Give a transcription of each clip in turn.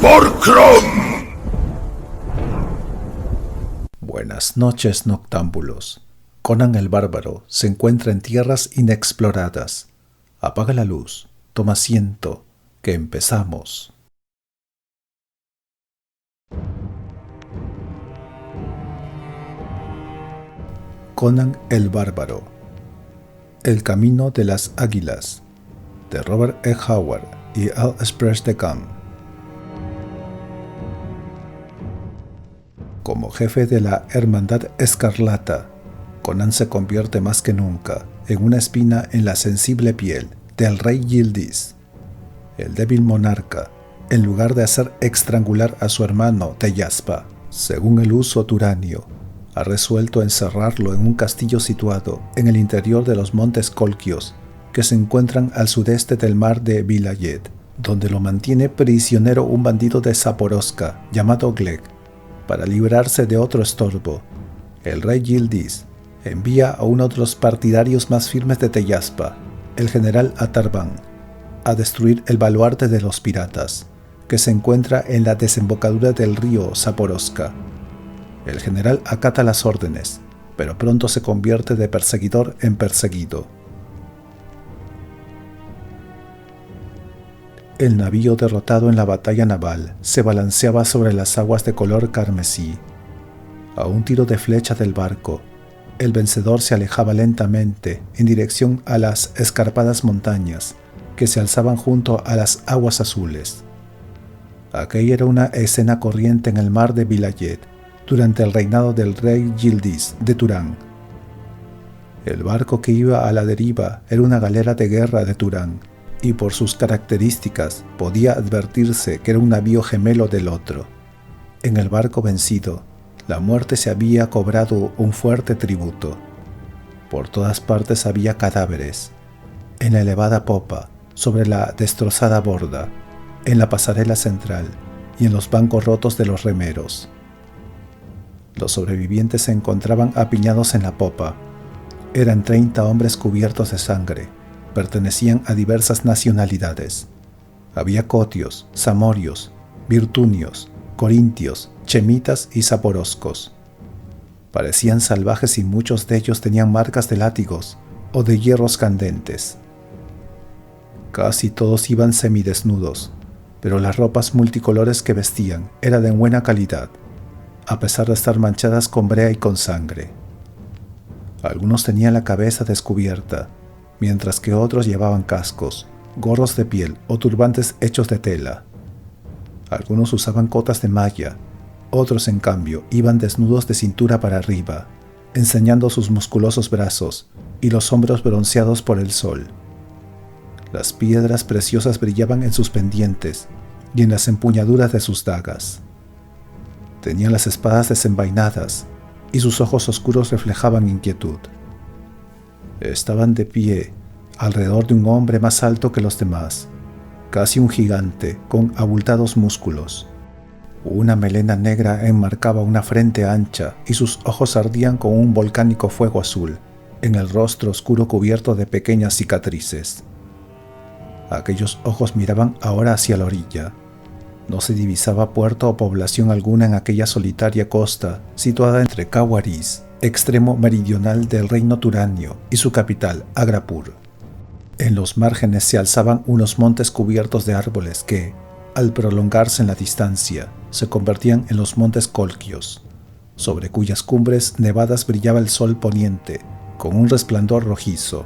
¡Por Crom! Buenas noches, noctámbulos. Conan el Bárbaro se encuentra en tierras inexploradas. Apaga la luz, toma asiento, que empezamos. Conan el Bárbaro. El camino de las águilas, de Robert E. Howard y L. Express de Camp. Como jefe de la Hermandad Escarlata, Conan se convierte más que nunca en una espina en la sensible piel del rey Yildiz. El débil monarca, en lugar de hacer estrangular a su hermano Teyaspa, según el uso turanio, ha resuelto encerrarlo en un castillo situado en el interior de los montes Colquios, que se encuentran al sudeste del mar de Vilayet, donde lo mantiene prisionero un bandido de Zaporoska llamado Gleg. Para librarse de otro estorbo, el rey Yildiz envía a uno de los partidarios más firmes de Teyaspa, el general Atarban, a destruir el baluarte de los piratas, que se encuentra en la desembocadura del río Zaporoska. El general acata las órdenes, pero pronto se convierte de perseguidor en perseguido. El navío derrotado en la batalla naval se balanceaba sobre las aguas de color carmesí. A un tiro de flecha del barco, el vencedor se alejaba lentamente en dirección a las escarpadas montañas que se alzaban junto a las aguas azules. Aquella era una escena corriente en el mar de Vilayet durante el reinado del rey Yildiz de Turán. El barco que iba a la deriva era una galera de guerra de Turán, y por sus características podía advertirse que era un navío gemelo del otro. En el barco vencido, la muerte se había cobrado un fuerte tributo. Por todas partes había cadáveres. En la elevada popa, sobre la destrozada borda, en la pasarela central y en los bancos rotos de los remeros. Los sobrevivientes se encontraban apiñados en la popa. Eran 30 hombres cubiertos de sangre. Pertenecían a diversas nacionalidades. Había cotios, zamorios, virtunios, corintios, chemitas y zaporoscos. Parecían salvajes y muchos de ellos tenían marcas de látigos o de hierros candentes. Casi todos iban semidesnudos, pero las ropas multicolores que vestían eran de buena calidad, a pesar de estar manchadas con brea y con sangre. Algunos tenían la cabeza descubierta, mientras que otros llevaban cascos, gorros de piel o turbantes hechos de tela. Algunos usaban cotas de malla, otros en cambio iban desnudos de cintura para arriba, enseñando sus musculosos brazos y los hombros bronceados por el sol. Las piedras preciosas brillaban en sus pendientes y en las empuñaduras de sus dagas. Tenían las espadas desenvainadas y sus ojos oscuros reflejaban inquietud. Estaban de pie alrededor de un hombre más alto que los demás, casi un gigante con abultados músculos. Una melena negra enmarcaba una frente ancha y sus ojos ardían con un volcánico fuego azul en el rostro oscuro cubierto de pequeñas cicatrices. Aquellos ojos miraban ahora hacia la orilla. No se divisaba puerto o población alguna en aquella solitaria costa situada entre Kawariz, extremo meridional del reino turanio, y su capital, Agrapur. En los márgenes se alzaban unos montes cubiertos de árboles que, al prolongarse en la distancia, se convertían en los montes Colquios, sobre cuyas cumbres nevadas brillaba el sol poniente, con un resplandor rojizo.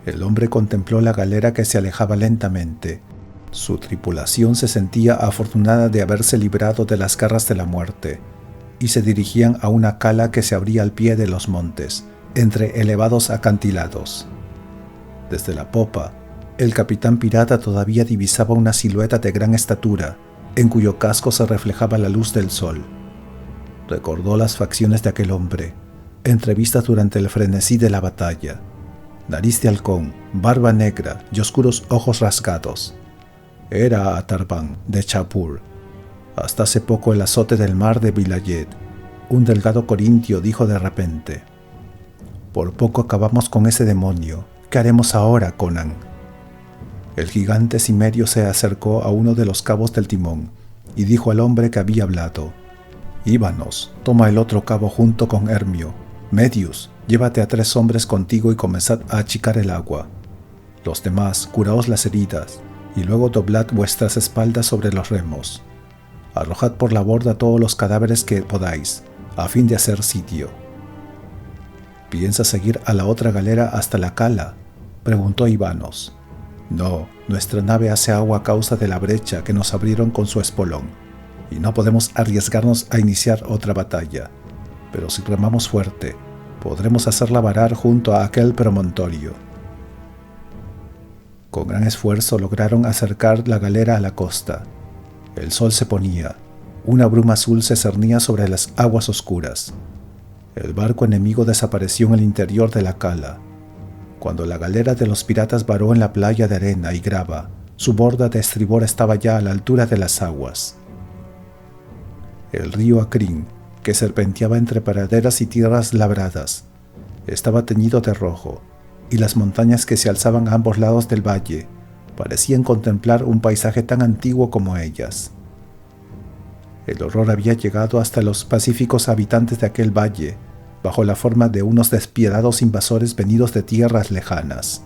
El hombre contempló la galera que se alejaba lentamente. Su tripulación se sentía afortunada de haberse librado de las garras de la muerte, y se dirigían a una cala que se abría al pie de los montes, entre elevados acantilados. Desde la popa, el capitán pirata todavía divisaba una silueta de gran estatura, en cuyo casco se reflejaba la luz del sol. Recordó las facciones de aquel hombre, entrevistas durante el frenesí de la batalla. Nariz de halcón, barba negra y oscuros ojos rasgados. Era Atarban de Chapur. Hasta hace poco el azote del mar de Vilayet. Un delgado corintio dijo de repente: «Por poco acabamos con ese demonio. ¿Qué haremos ahora, Conan?» El gigante cimerio se acercó a uno de los cabos del timón y dijo al hombre que había hablado: «Ívanos, toma el otro cabo junto con Hermio. Medius, llévate a 3 hombres contigo y comenzad a achicar el agua. Los demás, curaos las heridas, y luego doblad vuestras espaldas sobre los remos. Arrojad por la borda todos los cadáveres que podáis, a fin de hacer sitio». «¿Piensas seguir a la otra galera hasta la cala?», preguntó Ivanos. «No, nuestra nave hace agua a causa de la brecha que nos abrieron con su espolón, y no podemos arriesgarnos a iniciar otra batalla. Pero si remamos fuerte, podremos hacerla varar junto a aquel promontorio». Con gran esfuerzo lograron acercar la galera a la costa. El sol se ponía. Una bruma azul se cernía sobre las aguas oscuras. El barco enemigo desapareció en el interior de la cala. Cuando la galera de los piratas varó en la playa de arena y grava, su borda de estribor estaba ya a la altura de las aguas. El río Acrín, que serpenteaba entre praderas y tierras labradas, estaba teñido de rojo, y las montañas que se alzaban a ambos lados del valle parecían contemplar un paisaje tan antiguo como ellas. El horror había llegado hasta los pacíficos habitantes de aquel valle, bajo la forma de unos despiadados invasores venidos de tierras lejanas.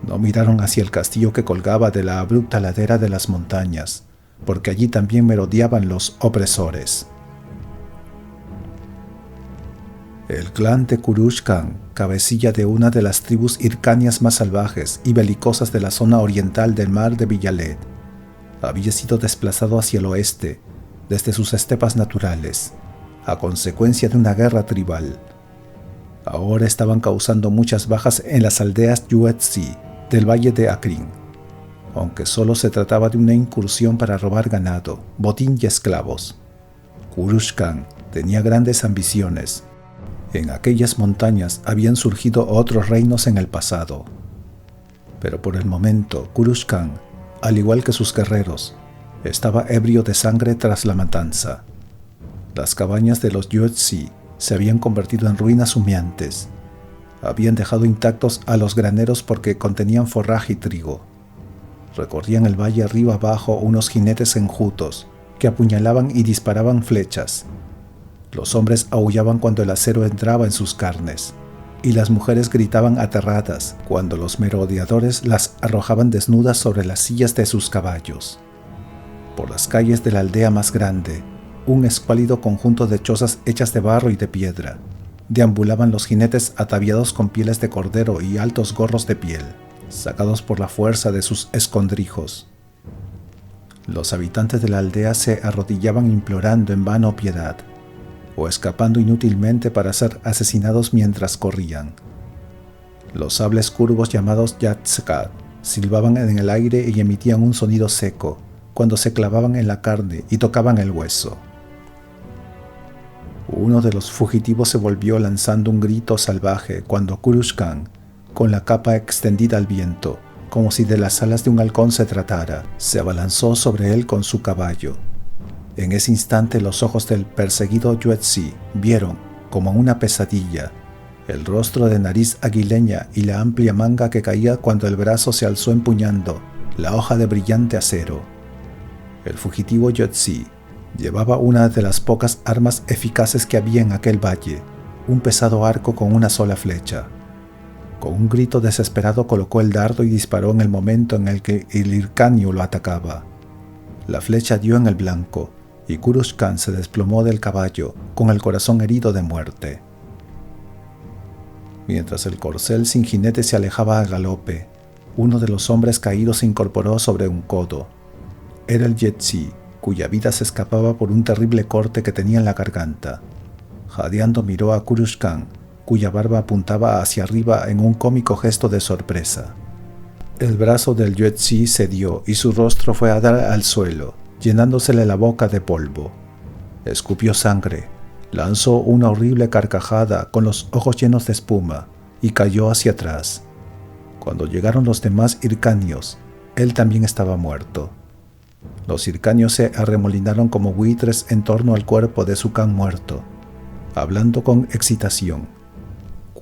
No miraron hacia el castillo que colgaba de la abrupta ladera de las montañas, porque allí también merodeaban los opresores. El clan de Kurushkan, cabecilla de una de las tribus hircanias más salvajes y belicosas de la zona oriental del mar de Villalet, había sido desplazado hacia el oeste, desde sus estepas naturales, a consecuencia de una guerra tribal. Ahora estaban causando muchas bajas en las aldeas Yuetsi del valle de Acrín, aunque solo se trataba de una incursión para robar ganado, botín y esclavos. Kurushkan tenía grandes ambiciones. En aquellas montañas habían surgido otros reinos en el pasado. Pero por el momento, Kurushkan, al igual que sus guerreros, estaba ebrio de sangre tras la matanza. Las cabañas de los Yuetsi se habían convertido en ruinas humeantes. Habían dejado intactos a los graneros porque contenían forraje y trigo. Recorrían el valle arriba abajo unos jinetes enjutos que apuñalaban y disparaban flechas. Los hombres aullaban cuando el acero entraba en sus carnes, y las mujeres gritaban aterradas cuando los merodeadores las arrojaban desnudas sobre las sillas de sus caballos. Por las calles de la aldea más grande, un escuálido conjunto de chozas hechas de barro y de piedra, deambulaban los jinetes ataviados con pieles de cordero y altos gorros de piel, sacados por la fuerza de sus escondrijos. Los habitantes de la aldea se arrodillaban implorando en vano piedad, o escapando inútilmente para ser asesinados mientras corrían. Los sables curvos llamados Yatskat silbaban en el aire y emitían un sonido seco cuando se clavaban en la carne y tocaban el hueso. Uno de los fugitivos se volvió lanzando un grito salvaje cuando Kurushkan, con la capa extendida al viento, como si de las alas de un halcón se tratara, se abalanzó sobre él con su caballo. En ese instante los ojos del perseguido Yuetsi vieron, como en una pesadilla, el rostro de nariz aguileña y la amplia manga que caía cuando el brazo se alzó empuñando la hoja de brillante acero. El fugitivo Yuetsi llevaba una de las pocas armas eficaces que había en aquel valle, un pesado arco con una sola flecha. Con un grito desesperado colocó el dardo y disparó en el momento en el que el hircanio lo atacaba. La flecha dio en el blanco, y Kurushkan se desplomó del caballo con el corazón herido de muerte. Mientras el corcel sin jinete se alejaba a galope, uno de los hombres caídos se incorporó sobre un codo. Era el Yetsi, cuya vida se escapaba por un terrible corte que tenía en la garganta. Jadeando miró a Kurushkan, cuya barba apuntaba hacia arriba en un cómico gesto de sorpresa. El brazo del Yuetsi cedió y su rostro fue a dar al suelo, llenándosele la boca de polvo. Escupió sangre, lanzó una horrible carcajada con los ojos llenos de espuma y cayó hacia atrás. Cuando llegaron los demás hircanios, él también estaba muerto. Los hircanios se arremolinaron como buitres en torno al cuerpo de su can muerto, hablando con excitación.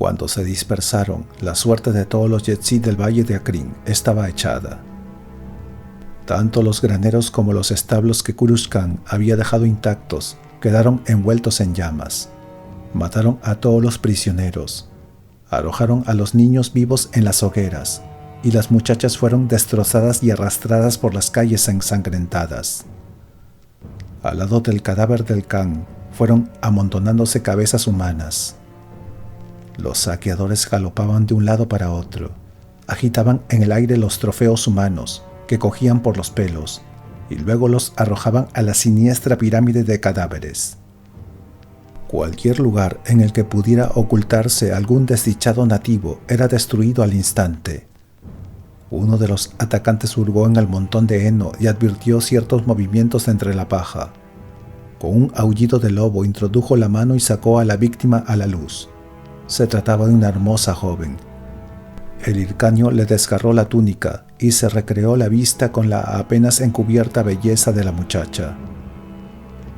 Cuando se dispersaron, la suerte de todos los yetzi del valle de Akrin estaba echada. Tanto los graneros como los establos que Kurush Khan había dejado intactos quedaron envueltos en llamas. Mataron a todos los prisioneros, arrojaron a los niños vivos en las hogueras, y las muchachas fueron destrozadas y arrastradas por las calles ensangrentadas. Al lado del cadáver del Khan fueron amontonándose cabezas humanas. Los saqueadores galopaban de un lado para otro, agitaban en el aire los trofeos humanos que cogían por los pelos y luego los arrojaban a la siniestra pirámide de cadáveres. Cualquier lugar en el que pudiera ocultarse algún desdichado nativo era destruido al instante. Uno de los atacantes hurgó en el montón de heno y advirtió ciertos movimientos entre la paja. Con un aullido de lobo introdujo la mano y sacó a la víctima a la luz. Se trataba de una hermosa joven. El hircaño le desgarró la túnica y se recreó la vista con la apenas encubierta belleza de la muchacha.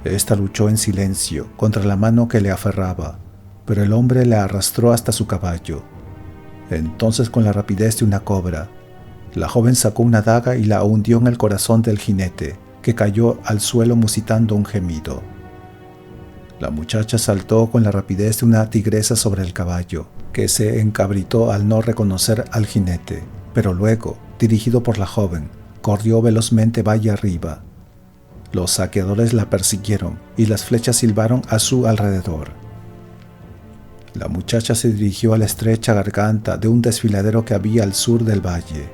Esta luchó en silencio contra la mano que le aferraba, pero el hombre la arrastró hasta su caballo. Entonces, con la rapidez de una cobra, la joven sacó una daga y la hundió en el corazón del jinete, que cayó al suelo musitando un gemido. La muchacha saltó con la rapidez de una tigresa sobre el caballo, que se encabritó al no reconocer al jinete, pero luego, dirigido por la joven, corrió velozmente valle arriba. Los saqueadores la persiguieron y las flechas silbaron a su alrededor. La muchacha se dirigió a la estrecha garganta de un desfiladero que había al sur del valle.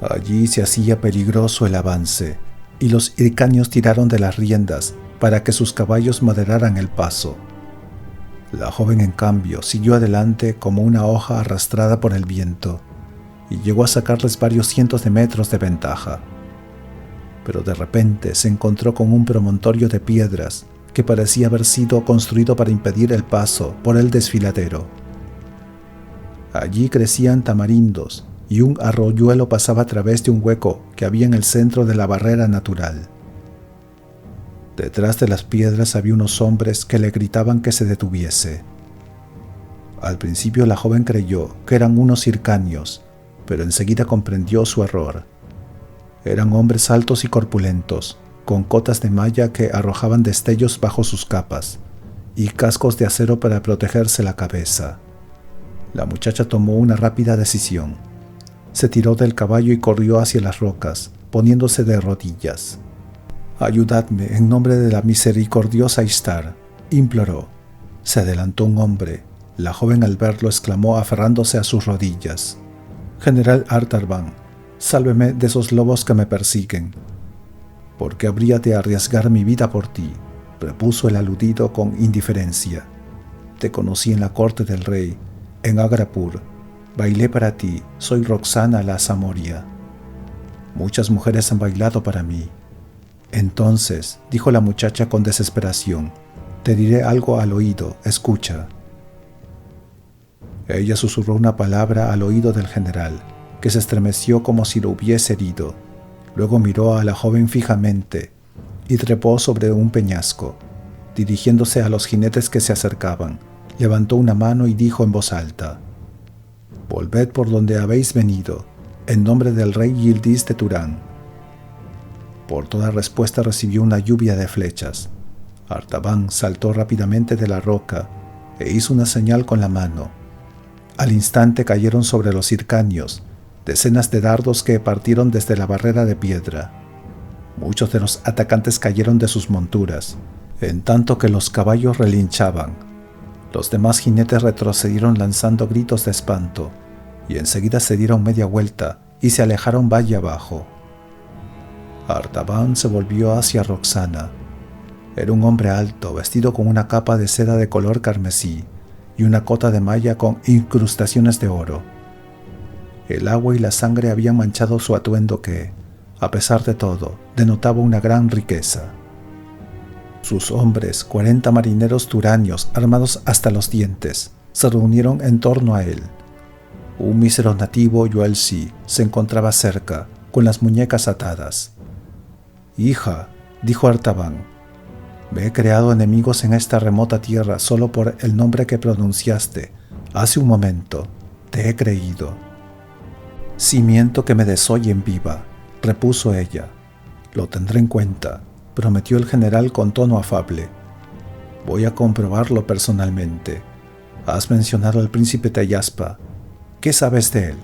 Allí se hacía peligroso el avance, y los hircaños tiraron de las riendas para que sus caballos moderaran el paso. La joven, en cambio, siguió adelante como una hoja arrastrada por el viento, y llegó a sacarles varios cientos de metros de ventaja. Pero de repente se encontró con un promontorio de piedras que parecía haber sido construido para impedir el paso por el desfiladero. Allí crecían tamarindos y un arroyuelo pasaba a través de un hueco que había en el centro de la barrera natural. Detrás de las piedras había unos hombres que le gritaban que se detuviese. Al principio la joven creyó que eran unos hircaños, pero enseguida comprendió su error. Eran hombres altos y corpulentos, con cotas de malla que arrojaban destellos bajo sus capas, y cascos de acero para protegerse la cabeza. La muchacha tomó una rápida decisión. Se tiró del caballo y corrió hacia las rocas, poniéndose de rodillas. «Ayudadme en nombre de la misericordiosa Ishtar», imploró. Se adelantó un hombre. La joven, al verlo, exclamó aferrándose a sus rodillas: «General Artaban, sálveme de esos lobos que me persiguen». «¿Por qué habría de arriesgar mi vida por ti?», repuso el aludido con indiferencia. «Te conocí en la corte del rey, en Agrapur. Bailé para ti, soy Roxana la Zamoria. Muchas mujeres han bailado para mí». «Entonces», dijo la muchacha con desesperación, «te diré algo al oído, escucha». Ella susurró una palabra al oído del general, que se estremeció como si lo hubiese herido. Luego miró a la joven fijamente y trepó sobre un peñasco. Dirigiéndose a los jinetes que se acercaban, levantó una mano y dijo en voz alta: «Volved por donde habéis venido, en nombre del rey Yildiz de Turán». Por toda respuesta recibió una lluvia de flechas. Artaban saltó rápidamente de la roca e hizo una señal con la mano. Al instante cayeron sobre los hircaños decenas de dardos que partieron desde la barrera de piedra. Muchos de los atacantes cayeron de sus monturas, en tanto que los caballos relinchaban. Los demás jinetes retrocedieron lanzando gritos de espanto, y enseguida se dieron media vuelta y se alejaron valle abajo. Artaban se volvió hacia Roxana. Era un hombre alto, vestido con una capa de seda de color carmesí y una cota de malla con incrustaciones de oro. El agua y la sangre habían manchado su atuendo que, a pesar de todo, denotaba una gran riqueza. Sus hombres, 40 marineros turanios armados hasta los dientes, se reunieron en torno a él. Un mísero nativo, Yuelsi, se encontraba cerca, con las muñecas atadas. «Hija», dijo Artaban, «me he creado enemigos en esta remota tierra solo por el nombre que pronunciaste Hace un momento te he creído. Si miento que me desollen viva, repuso ella. Lo tendré en cuenta, prometió el general con tono afable. Voy a comprobarlo personalmente. Has mencionado al príncipe Teyaspa. ¿Qué sabes de él?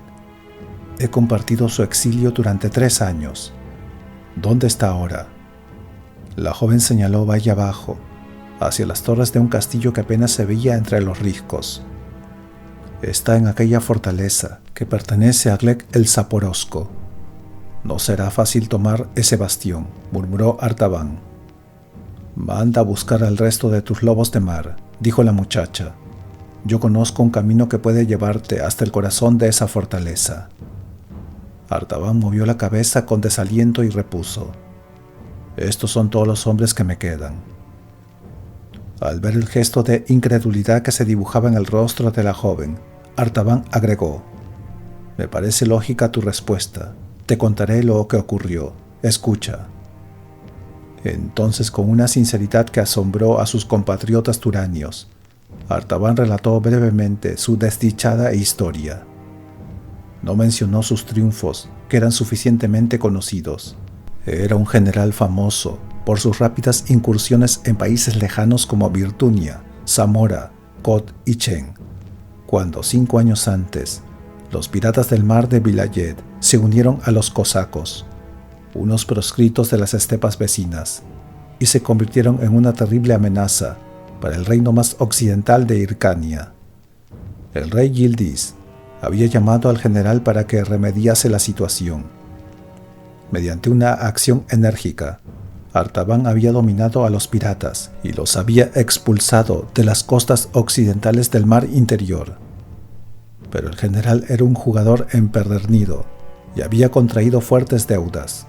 He compartido su exilio durante 3 años. ¿Dónde está ahora? La joven señaló valle abajo, hacia las torres de un castillo que apenas se veía entre los riscos. Está en aquella fortaleza que pertenece a Gleb el Zaporozco. No será fácil tomar ese bastión, murmuró Artaban. Manda a buscar al resto de tus lobos de mar, dijo la muchacha. Yo conozco un camino que puede llevarte hasta el corazón de esa fortaleza. Artaban movió la cabeza con desaliento y repuso. Estos son todos los hombres que me quedan. Al ver el gesto de incredulidad que se dibujaba en el rostro de la joven, Artaban agregó: Me parece lógica tu respuesta. Te contaré lo que ocurrió. Escucha. Entonces, con una sinceridad que asombró a sus compatriotas turanios, Artaban relató brevemente su desdichada historia. No mencionó sus triunfos, que eran suficientemente conocidos. Era un general famoso por sus rápidas incursiones en países lejanos como Virtunia, Zamora, Kot y Chen, cuando 5 años antes, los piratas del mar de Vilayet se unieron a los cosacos, unos proscritos de las estepas vecinas, y se convirtieron en una terrible amenaza para el reino más occidental de Hircania. El rey Yildiz había llamado al general para que remediase la situación. Mediante una acción enérgica, Artaban había dominado a los piratas y los había expulsado de las costas occidentales del mar interior. Pero el general era un jugador empedernido y había contraído fuertes deudas.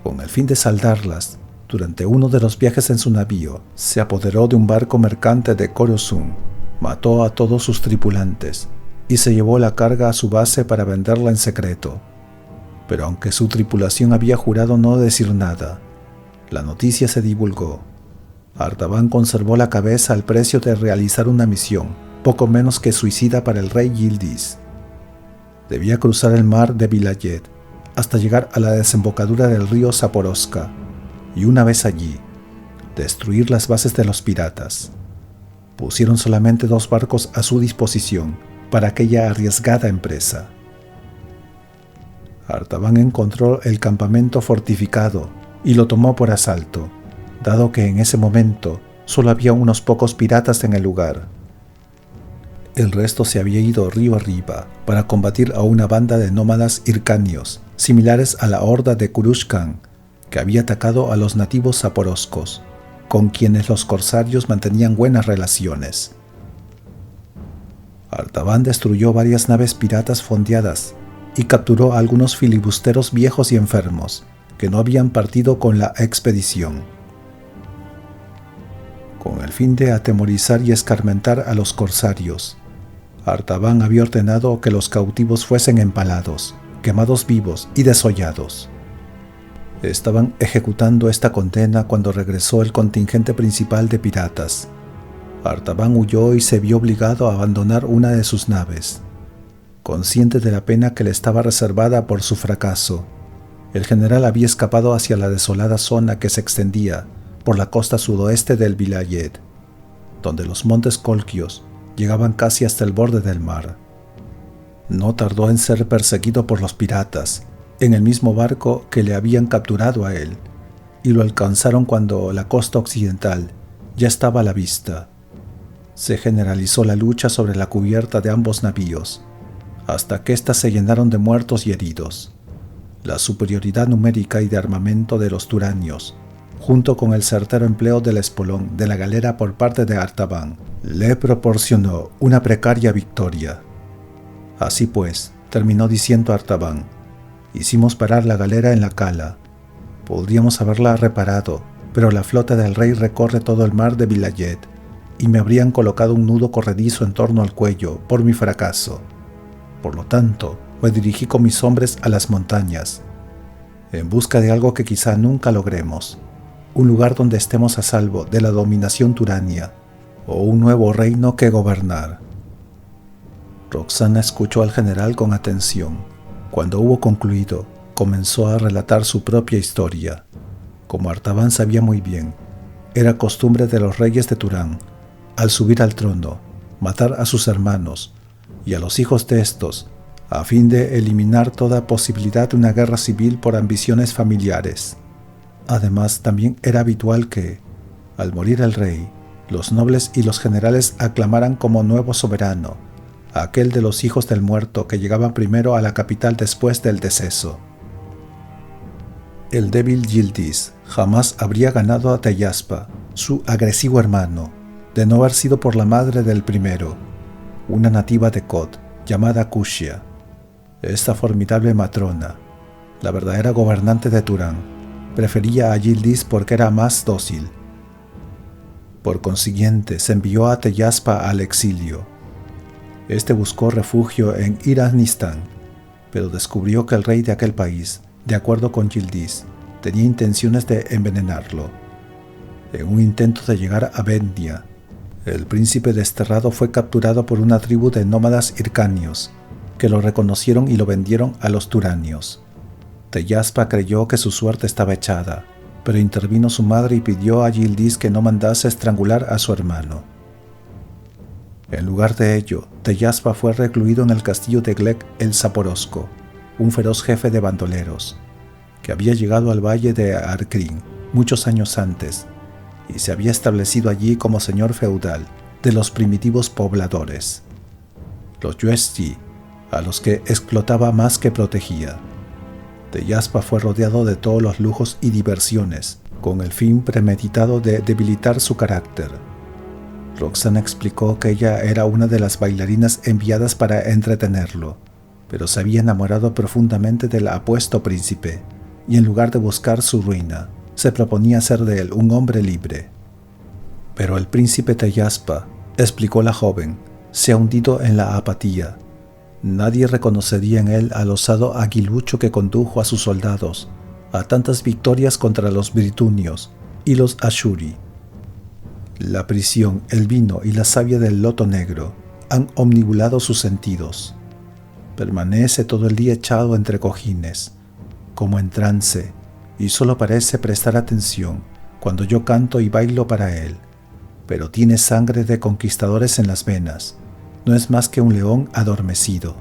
Con el fin de saldarlas, durante uno de los viajes en su navío, se apoderó de un barco mercante de Corozún, mató a todos sus tripulantes y se llevó la carga a su base para venderla en secreto. Pero aunque su tripulación había jurado no decir nada, la noticia se divulgó. Artaban conservó la cabeza al precio de realizar una misión, poco menos que suicida para el rey Yildiz. Debía cruzar el mar de Vilayet hasta llegar a la desembocadura del río Zaporozka y una vez allí, destruir las bases de los piratas. Pusieron solamente 2 barcos a su disposición para aquella arriesgada empresa. Artaban encontró el campamento fortificado y lo tomó por asalto, dado que en ese momento solo había unos pocos piratas en el lugar. El resto se había ido río arriba para combatir a una banda de nómadas hircanios, similares a la horda de Kurush Khan, que había atacado a los nativos zaporozcos, con quienes los corsarios mantenían buenas relaciones. Artaban destruyó varias naves piratas fondeadas y capturó a algunos filibusteros viejos y enfermos, que no habían partido con la expedición. Con el fin de atemorizar y escarmentar a los corsarios, Artaban había ordenado que los cautivos fuesen empalados, quemados vivos y desollados. Estaban ejecutando esta condena cuando regresó el contingente principal de piratas. Artaban huyó y se vio obligado a abandonar una de sus naves. Consciente de la pena que le estaba reservada por su fracaso, el general había escapado hacia la desolada zona que se extendía por la costa sudoeste del Vilayet, donde los montes Colquios llegaban casi hasta el borde del mar. No tardó en ser perseguido por los piratas, en el mismo barco que le habían capturado a él, y lo alcanzaron cuando la costa occidental ya estaba a la vista. Se generalizó la lucha sobre la cubierta de ambos navíos, hasta que éstas se llenaron de muertos y heridos. La superioridad numérica y de armamento de los turanios, junto con el certero empleo del espolón de la galera por parte de Artaban, le proporcionó una precaria victoria. Así pues, terminó diciendo Artaban, hicimos parar la galera en la cala. Podríamos haberla reparado, pero la flota del rey recorre todo el mar de Vilayet, y me habrían colocado un nudo corredizo en torno al cuello por mi fracaso. Por lo tanto, me dirigí con mis hombres a las montañas, en busca de algo que quizá nunca logremos, un lugar donde estemos a salvo de la dominación turania, o un nuevo reino que gobernar. Roxana escuchó al general con atención. Cuando hubo concluido, comenzó a relatar su propia historia. Como Artaban sabía muy bien, era costumbre de los reyes de Turán, al subir al trono, matar a sus hermanos y a los hijos de estos, a fin de eliminar toda posibilidad de una guerra civil por ambiciones familiares. Además, también era habitual que, al morir el rey, los nobles y los generales aclamaran como nuevo soberano a aquel de los hijos del muerto que llegaba primero a la capital después del deceso. El débil Yildiz jamás habría ganado a Teyaspa, su agresivo hermano, de no haber sido por la madre del primero, una nativa de Kot llamada Kushia. Esta formidable matrona, la verdadera gobernante de Turán, prefería a Yildiz porque era más dócil. Por consiguiente, se envió a Teyaspa al exilio. Este buscó refugio en Iranistán, pero descubrió que el rey de aquel país, de acuerdo con Yildiz, tenía intenciones de envenenarlo. En un intento de llegar a Vendia, el príncipe desterrado fue capturado por una tribu de nómadas hircanios, que lo reconocieron y lo vendieron a los turanios. Teyaspa creyó que su suerte estaba echada, pero intervino su madre y pidió a Yildiz que no mandase estrangular a su hermano. En lugar de ello, Teyaspa fue recluido en el castillo de Glek el Zaporosco, un feroz jefe de bandoleros, que había llegado al valle de Arkrin muchos años antes y se había establecido allí como señor feudal de los primitivos pobladores, los Yuezhi, a los que explotaba más que protegía. Teyaspa fue rodeado de todos los lujos y diversiones, con el fin premeditado de debilitar su carácter. Roxana explicó que ella era una de las bailarinas enviadas para entretenerlo, pero se había enamorado profundamente del apuesto príncipe, y en lugar de buscar su ruina, se proponía hacer de él un hombre libre. Pero el príncipe Teyaspa, explicó la joven, se ha hundido en la apatía. Nadie reconocería en él al osado aguilucho que condujo a sus soldados a tantas victorias contra los britunios y los ashuri. La prisión, el vino y la savia del loto negro han omnibulado sus sentidos. Permanece todo el día echado entre cojines, como en trance, y solo parece prestar atención cuando yo canto y bailo para él. Pero tiene sangre de conquistadores en las venas, no es más que un león adormecido.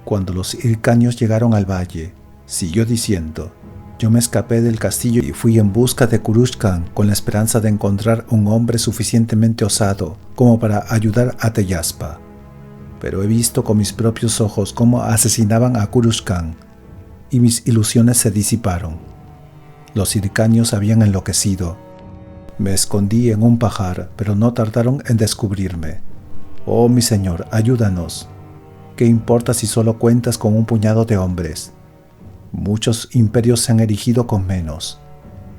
Cuando los hircanios llegaron al valle, siguió diciendo, yo me escapé del castillo y fui en busca de Kurushkan con la esperanza de encontrar un hombre suficientemente osado como para ayudar a Teyaspa. Pero he visto con mis propios ojos cómo asesinaban a Kurushkan y mis ilusiones se disiparon. Los hircanios habían enloquecido. Me escondí en un pajar, pero no tardaron en descubrirme. Oh, mi señor, ayúdanos. ¿Qué importa si solo cuentas con un puñado de hombres? Muchos imperios se han erigido con menos.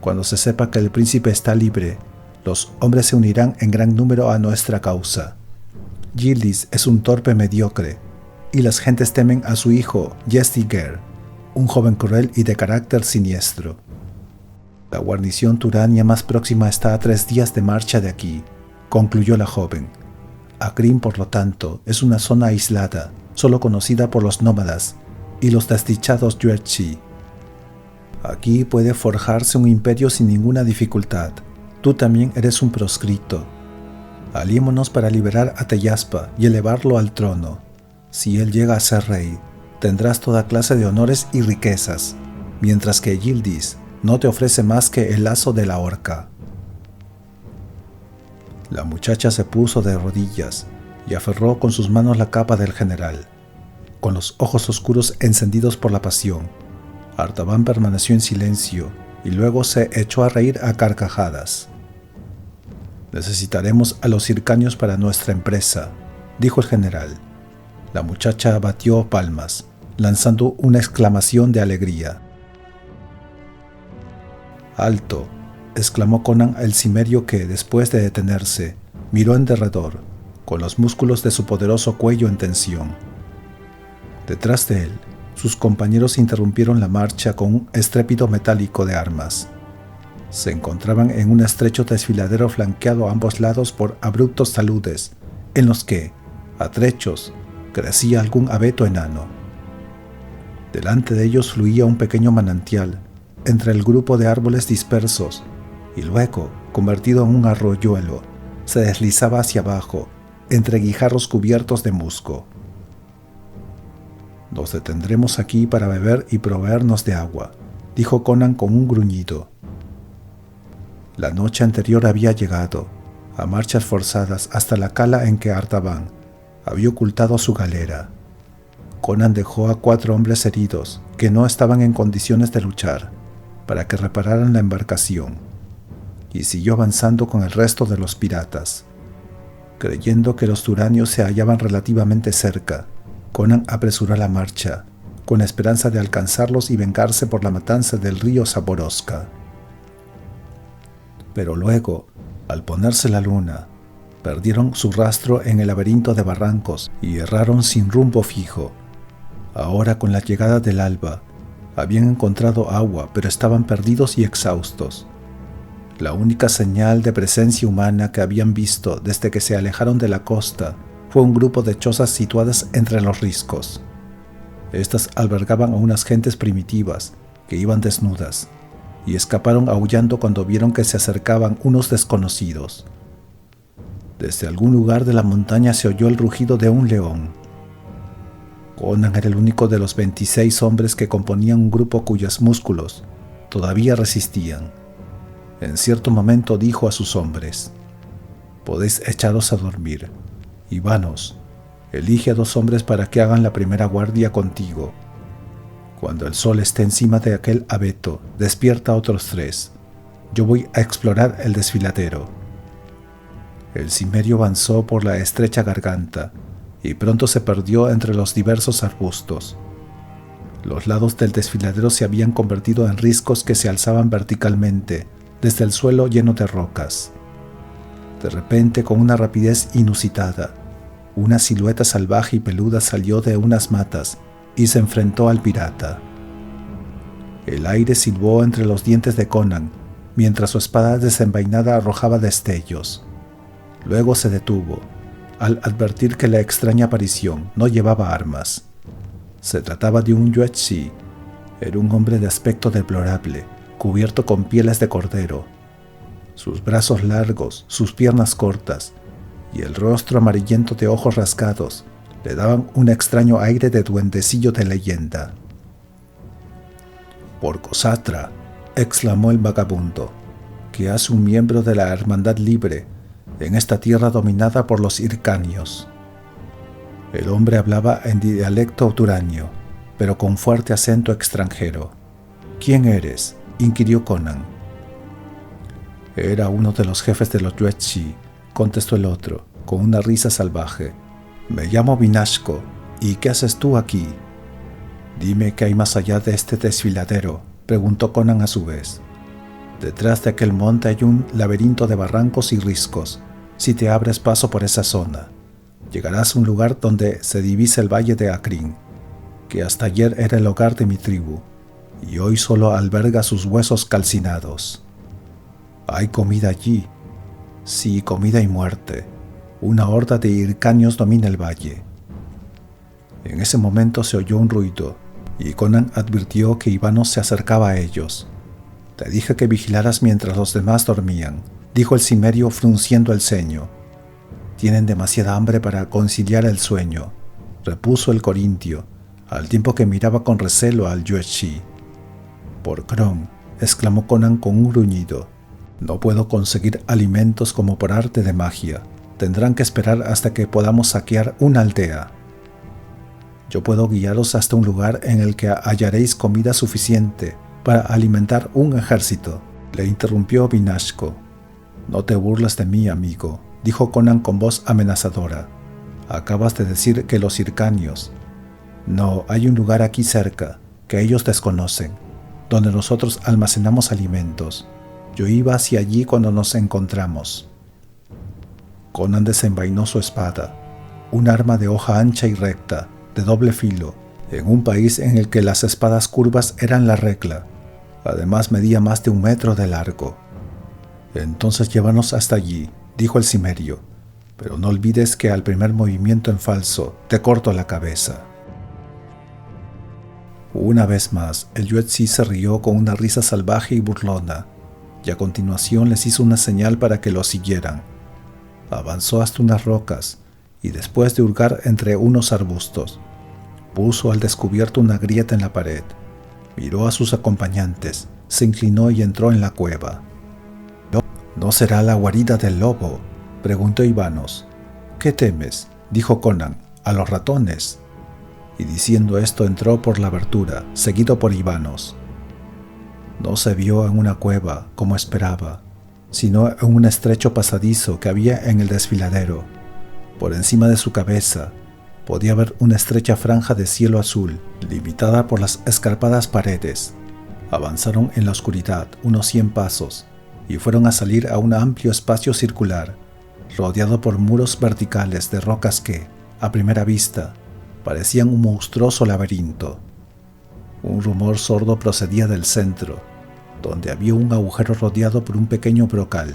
Cuando se sepa que el príncipe está libre, los hombres se unirán en gran número a nuestra causa. Yildiz es un torpe mediocre, y las gentes temen a su hijo, Yezdiger, un joven cruel y de carácter siniestro. La guarnición turania más próxima está a 3 días de marcha de aquí, concluyó la joven. Akrin, por lo tanto, es una zona aislada, solo conocida por los nómadas y los desdichados Yuezhi. Aquí puede forjarse un imperio sin ninguna dificultad. Tú también eres un proscrito. Aliémonos para liberar a Teyaspa y elevarlo al trono. Si él llega a ser rey, tendrás toda clase de honores y riquezas, mientras que Yildiz no te ofrece más que el lazo de la horca. La muchacha se puso de rodillas y aferró con sus manos la capa del general. Con los ojos oscuros encendidos por la pasión, Artaban permaneció en silencio y luego se echó a reír a carcajadas. Necesitaremos a los hircanios para nuestra empresa, dijo el general. La muchacha batió palmas, lanzando una exclamación de alegría. «¡Alto!», exclamó Conan el cimerio que, después de detenerse, miró en derredor, con los músculos de su poderoso cuello en tensión. Detrás de él, sus compañeros interrumpieron la marcha con un estrépito metálico de armas. Se encontraban en un estrecho desfiladero flanqueado a ambos lados por abruptos taludes, en los que, A trechos crecía algún abeto enano. Delante de ellos fluía un pequeño manantial entre el grupo de árboles dispersos y luego, convertido en un arroyuelo, se deslizaba hacia abajo entre guijarros cubiertos de musgo. «Nos detendremos aquí para beber y proveernos de agua», dijo Conan con un gruñido. La noche anterior había llegado, a marchas forzadas, hasta la cala en que Artaban había ocultado su galera. Conan dejó a 4 hombres heridos que no estaban en condiciones de luchar para que repararan la embarcación y siguió avanzando con el resto de los piratas. Creyendo que los turanios se hallaban relativamente cerca, Conan apresuró la marcha, con la esperanza de alcanzarlos y vengarse por la matanza del río Zaporozhka. Pero luego, al ponerse la luna, perdieron su rastro en el laberinto de barrancos y erraron sin rumbo fijo. Ahora, con la llegada del alba, habían encontrado agua, pero estaban perdidos y exhaustos. La única señal de presencia humana que habían visto desde que se alejaron de la costa fue un grupo de chozas situadas entre los riscos. Estas albergaban a unas gentes primitivas que iban desnudas y escaparon aullando cuando vieron que se acercaban unos desconocidos. Desde algún lugar de la montaña se oyó el rugido de un león. Conan era el único de los 26 hombres que componían un grupo cuyos músculos todavía resistían. En cierto momento dijo a sus hombres: «Podéis echaros a dormir. Ivanos, elige a 2 hombres para que hagan la primera guardia contigo. Cuando el sol esté encima de aquel abeto, despierta a otros 3. Yo voy a explorar el desfiladero». El cimerio avanzó por la estrecha garganta y pronto se perdió entre los diversos arbustos. Los lados del desfiladero se habían convertido en riscos que se alzaban verticalmente desde el suelo lleno de rocas. De repente, con una rapidez inusitada, una silueta salvaje y peluda salió de unas matas y se enfrentó al pirata. El aire silbó entre los dientes de Conan, mientras su espada desenvainada arrojaba destellos. Luego se detuvo, al advertir que la extraña aparición no llevaba armas. Se trataba de un yuezhi. Era un hombre de aspecto deplorable, cubierto con pieles de cordero. Sus brazos largos, sus piernas cortas y el rostro amarillento de ojos rasgados le daban un extraño aire de duendecillo de leyenda. «Porcosatra», exclamó el vagabundo, «¿qué hace un miembro de la Hermandad Libre en esta tierra dominada por los hircanios?» El hombre hablaba en dialecto turanio, pero con fuerte acento extranjero. «¿Quién eres?», inquirió Conan. «Era uno de los jefes de los yuezhi», contestó el otro, con una risa salvaje. «Me llamo Vinashko. ¿Y qué haces tú aquí?» «Dime qué hay más allá de este desfiladero», preguntó Conan a su vez. «Detrás de aquel monte hay un laberinto de barrancos y riscos. Si te abres paso por esa zona, llegarás a un lugar donde se divisa el valle de Akrin, que hasta ayer era el hogar de mi tribu, y hoy solo alberga sus huesos calcinados. Hay comida allí. Sí, comida y muerte. Una horda de hircanios domina el valle». En ese momento se oyó un ruido, y Conan advirtió que Ivanos se acercaba a ellos. «Te dije que vigilaras mientras los demás dormían», dijo el cimerio frunciendo el ceño. «Tienen demasiada hambre para conciliar el sueño», repuso el corintio, al tiempo que miraba con recelo al yuezhi. «Por Kron», exclamó Conan con un gruñido, «no puedo conseguir alimentos como por arte de magia. Tendrán que esperar hasta que podamos saquear una aldea». «Yo puedo guiaros hasta un lugar en el que hallaréis comida suficiente para alimentar un ejército», le interrumpió Vinashko. «No te burles de mí, amigo», dijo Conan con voz amenazadora. «Acabas de decir que los hircanios». «No, hay un lugar aquí cerca, que ellos desconocen, donde nosotros almacenamos alimentos. Yo iba hacia allí cuando nos encontramos». Conan desenvainó su espada, un arma de hoja ancha y recta, de doble filo, en un país en el que las espadas curvas eran la regla. Además medía más de 1 metro de largo. «Entonces llévanos hasta allí», dijo el cimerio. pero no olvides que al primer movimiento en falso te corto la cabeza. Una vez más, el Yuezhi se rió con una risa salvaje y burlona, y a continuación les hizo una señal para que lo siguieran. Avanzó hasta unas rocas, y después de hurgar entre unos arbustos, puso al descubierto una grieta en la pared, miró a sus acompañantes, se inclinó y entró en la cueva. «¿No será la guarida del lobo?», preguntó Ivanos. «¿Qué temes?», dijo Conan. «¿A los ratones?». Y diciendo esto entró por la abertura, seguido por Ivanos. No se vio en una cueva, como esperaba, sino en un estrecho pasadizo que había en el desfiladero. Por encima de su cabeza podía ver una estrecha franja de cielo azul, limitada por las escarpadas paredes. Avanzaron en la oscuridad unos 100 pasos y fueron a salir a un amplio espacio circular, rodeado por muros verticales de rocas que, a primera vista, parecían un monstruoso laberinto. Un rumor sordo procedía del centro, donde había un agujero rodeado por un pequeño brocal.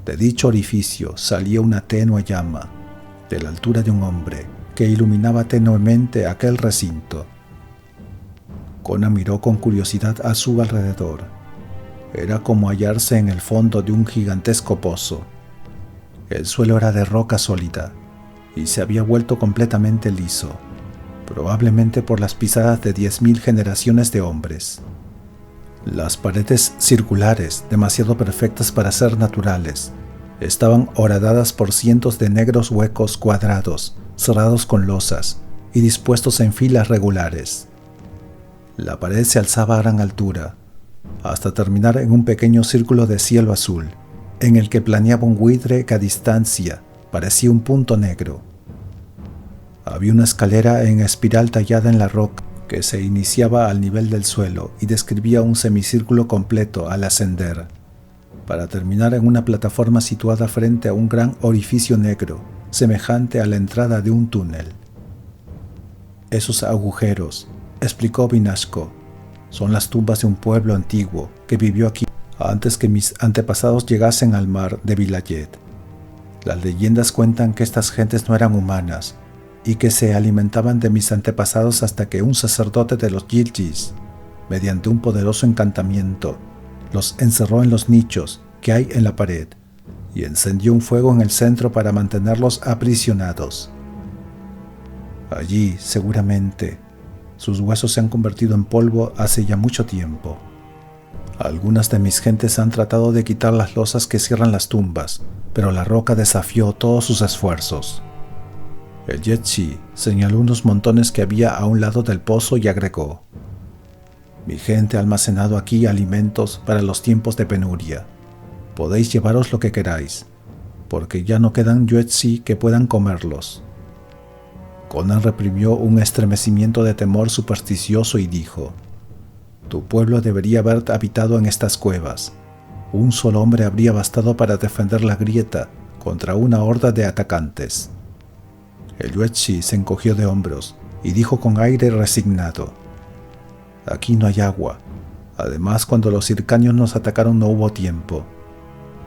De dicho orificio salía una tenue llama, de la altura de un hombre, que iluminaba tenuemente aquel recinto. Conan miró con curiosidad a su alrededor. Era como hallarse en el fondo de un gigantesco pozo. El suelo era de roca sólida y se había vuelto completamente liso, probablemente por las pisadas de 10.000 generaciones de hombres. Las paredes circulares, demasiado perfectas para ser naturales, estaban horadadas por cientos de negros huecos cuadrados, cerrados con losas y dispuestos en filas regulares. La pared se alzaba a gran altura, hasta terminar en un pequeño círculo de cielo azul, en el que planeaba un buitre que a distancia parecía un punto negro. Había una escalera en espiral tallada en la roca que se iniciaba al nivel del suelo y describía un semicírculo completo al ascender, para terminar en una plataforma situada frente a un gran orificio negro, semejante a la entrada de un túnel. «Esos agujeros», explicó Vinashko, «son las tumbas de un pueblo antiguo que vivió aquí antes que mis antepasados llegasen al mar de Vilayet. Las leyendas cuentan que estas gentes no eran humanas y que se alimentaban de mis antepasados hasta que un sacerdote de los Yildiz, mediante un poderoso encantamiento, los encerró en los nichos que hay en la pared y encendió un fuego en el centro para mantenerlos aprisionados. Allí, seguramente, sus huesos se han convertido en polvo hace ya mucho tiempo. Algunas de mis gentes han tratado de quitar las losas que cierran las tumbas, pero la roca desafió todos sus esfuerzos». El Yuezhi señaló unos montones que había a un lado del pozo y agregó: «Mi gente ha almacenado aquí alimentos para los tiempos de penuria. Podéis llevaros lo que queráis, porque ya no quedan Yuezhi que puedan comerlos». Conan reprimió un estremecimiento de temor supersticioso y dijo: «Tu pueblo debería haber habitado en estas cuevas. Un solo hombre habría bastado para defender la grieta contra una horda de atacantes». El Yuezhi se encogió de hombros y dijo con aire resignado: «Aquí no hay agua. Además, cuando los hircanios nos atacaron no hubo tiempo.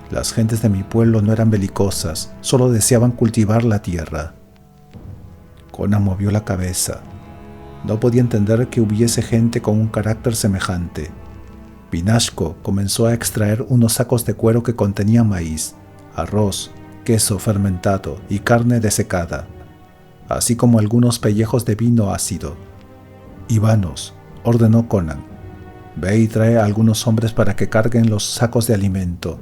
Las gentes de mi pueblo no eran belicosas, solo deseaban cultivar la tierra». Conan movió la cabeza. No podía entender que hubiese gente con un carácter semejante. Vinashko comenzó a extraer unos sacos de cuero que contenían maíz, arroz, queso fermentado y carne desecada, así como algunos pellejos de vino ácido. «Ivanos», ordenó Conan, «ve y trae a algunos hombres para que carguen los sacos de alimento.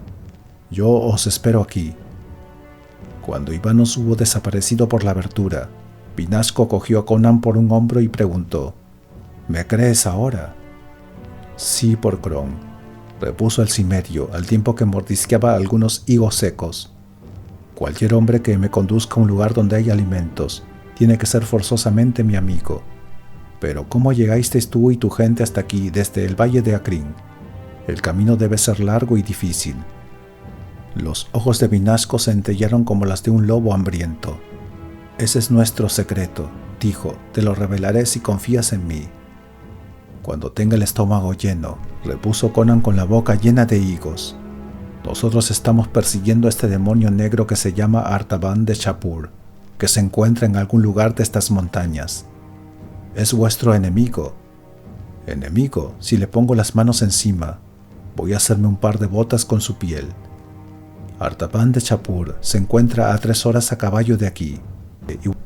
Yo os espero aquí». Cuando Ivanos hubo desaparecido por la abertura, Vinashko cogió a Conan por un hombro y preguntó: «¿Me crees ahora?». «Sí, por Kron», repuso el cimerio al tiempo que mordisqueaba algunos higos secos. «Cualquier hombre que me conduzca a un lugar donde hay alimentos tiene que ser forzosamente mi amigo. Pero ¿cómo llegasteis tú y tu gente hasta aquí desde el valle de Akrin? El camino debe ser largo y difícil». Los ojos de Vinashko centellaron como las de un lobo hambriento. «Ese es nuestro secreto», dijo, «te lo revelaré si confías en mí». «Cuando tenga el estómago lleno», repuso Conan con la boca llena de higos. Nosotros estamos persiguiendo a este demonio negro que se llama Artaban de Shapur, que se encuentra en algún lugar de estas montañas. Es vuestro enemigo. Enemigo, si le pongo las manos encima, voy a hacerme un par de botas con su piel. Artaban de Shapur se encuentra a 3 horas a caballo de aquí.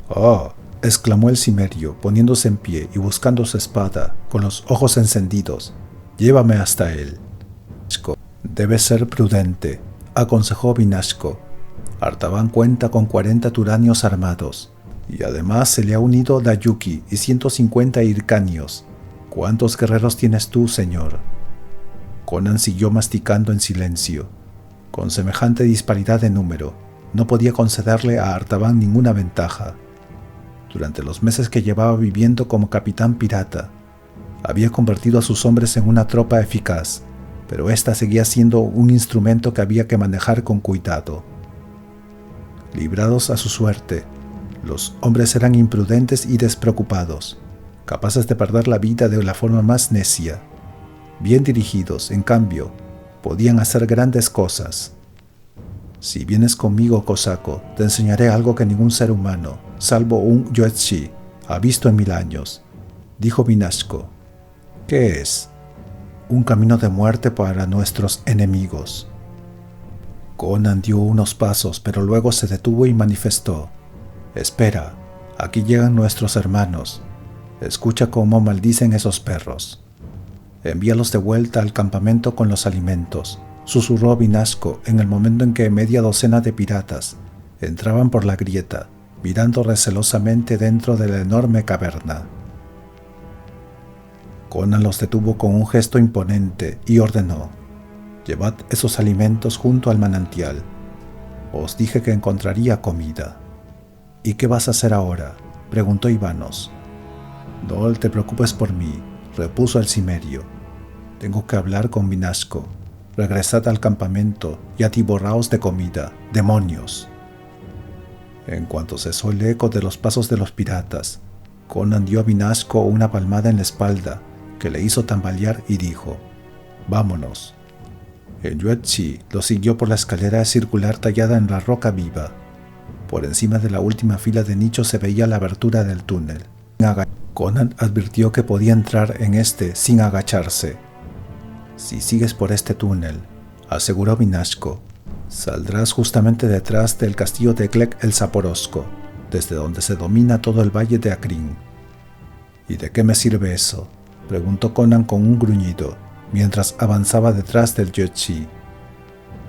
¡Oh! Exclamó el cimerio, poniéndose en pie y buscando su espada, con los ojos encendidos. Llévame hasta él. Debe ser prudente, aconsejó Vinashko. Artaban cuenta con 40 turanios armados, y además se le ha unido Dayuki y 150 hircanios. ¿Cuántos guerreros tienes tú, señor? Conan siguió masticando en silencio. Con semejante disparidad de número, no podía concederle a Artaban ninguna ventaja. Durante los meses que llevaba viviendo como capitán pirata, había convertido a sus hombres en una tropa eficaz, pero ésta seguía siendo un instrumento que había que manejar con cuidado. Librados a su suerte, los hombres eran imprudentes y despreocupados, capaces de perder la vida de la forma más necia. Bien dirigidos, en cambio, podían hacer grandes cosas. Si vienes conmigo, cosaco, te enseñaré algo que ningún ser humano, salvo un Yuezhi, ha visto en 1000 años, dijo Vinashko. ¿Qué es? Un camino de muerte para nuestros enemigos. Conan dio unos pasos, pero luego se detuvo y manifestó. Espera, aquí llegan nuestros hermanos. Escucha cómo maldicen esos perros. Envíalos de vuelta al campamento con los alimentos, susurró Vinashko en el momento en que media docena de piratas entraban por la grieta, mirando recelosamente dentro de la enorme caverna. Conan los detuvo con un gesto imponente y ordenó: «Llevad esos alimentos junto al manantial. Os dije que encontraría comida». «¿Y qué vas a hacer ahora?», preguntó Ivanos. «No te preocupes por mí», repuso el cimerio. «Tengo que hablar con Vinashko. Regresad al campamento y atiborraos de comida, demonios». En cuanto cesó el eco de los pasos de los piratas, Conan dio a Vinashko una palmada en la espalda que le hizo tambalear y dijo: «Vámonos». El Yuezhi lo siguió por la escalera circular tallada en la roca viva. Por encima de la última fila de nichos se veía la abertura del túnel. Conan advirtió que podía entrar en este sin agacharse. «Si sigues por este túnel», aseguró Vinashko, «saldrás justamente detrás del castillo de Glek el Zaporosco, desde donde se domina todo el valle de Akrin». «¿Y de qué me sirve eso?», preguntó Conan con un gruñido, mientras avanzaba detrás del Yuezhi.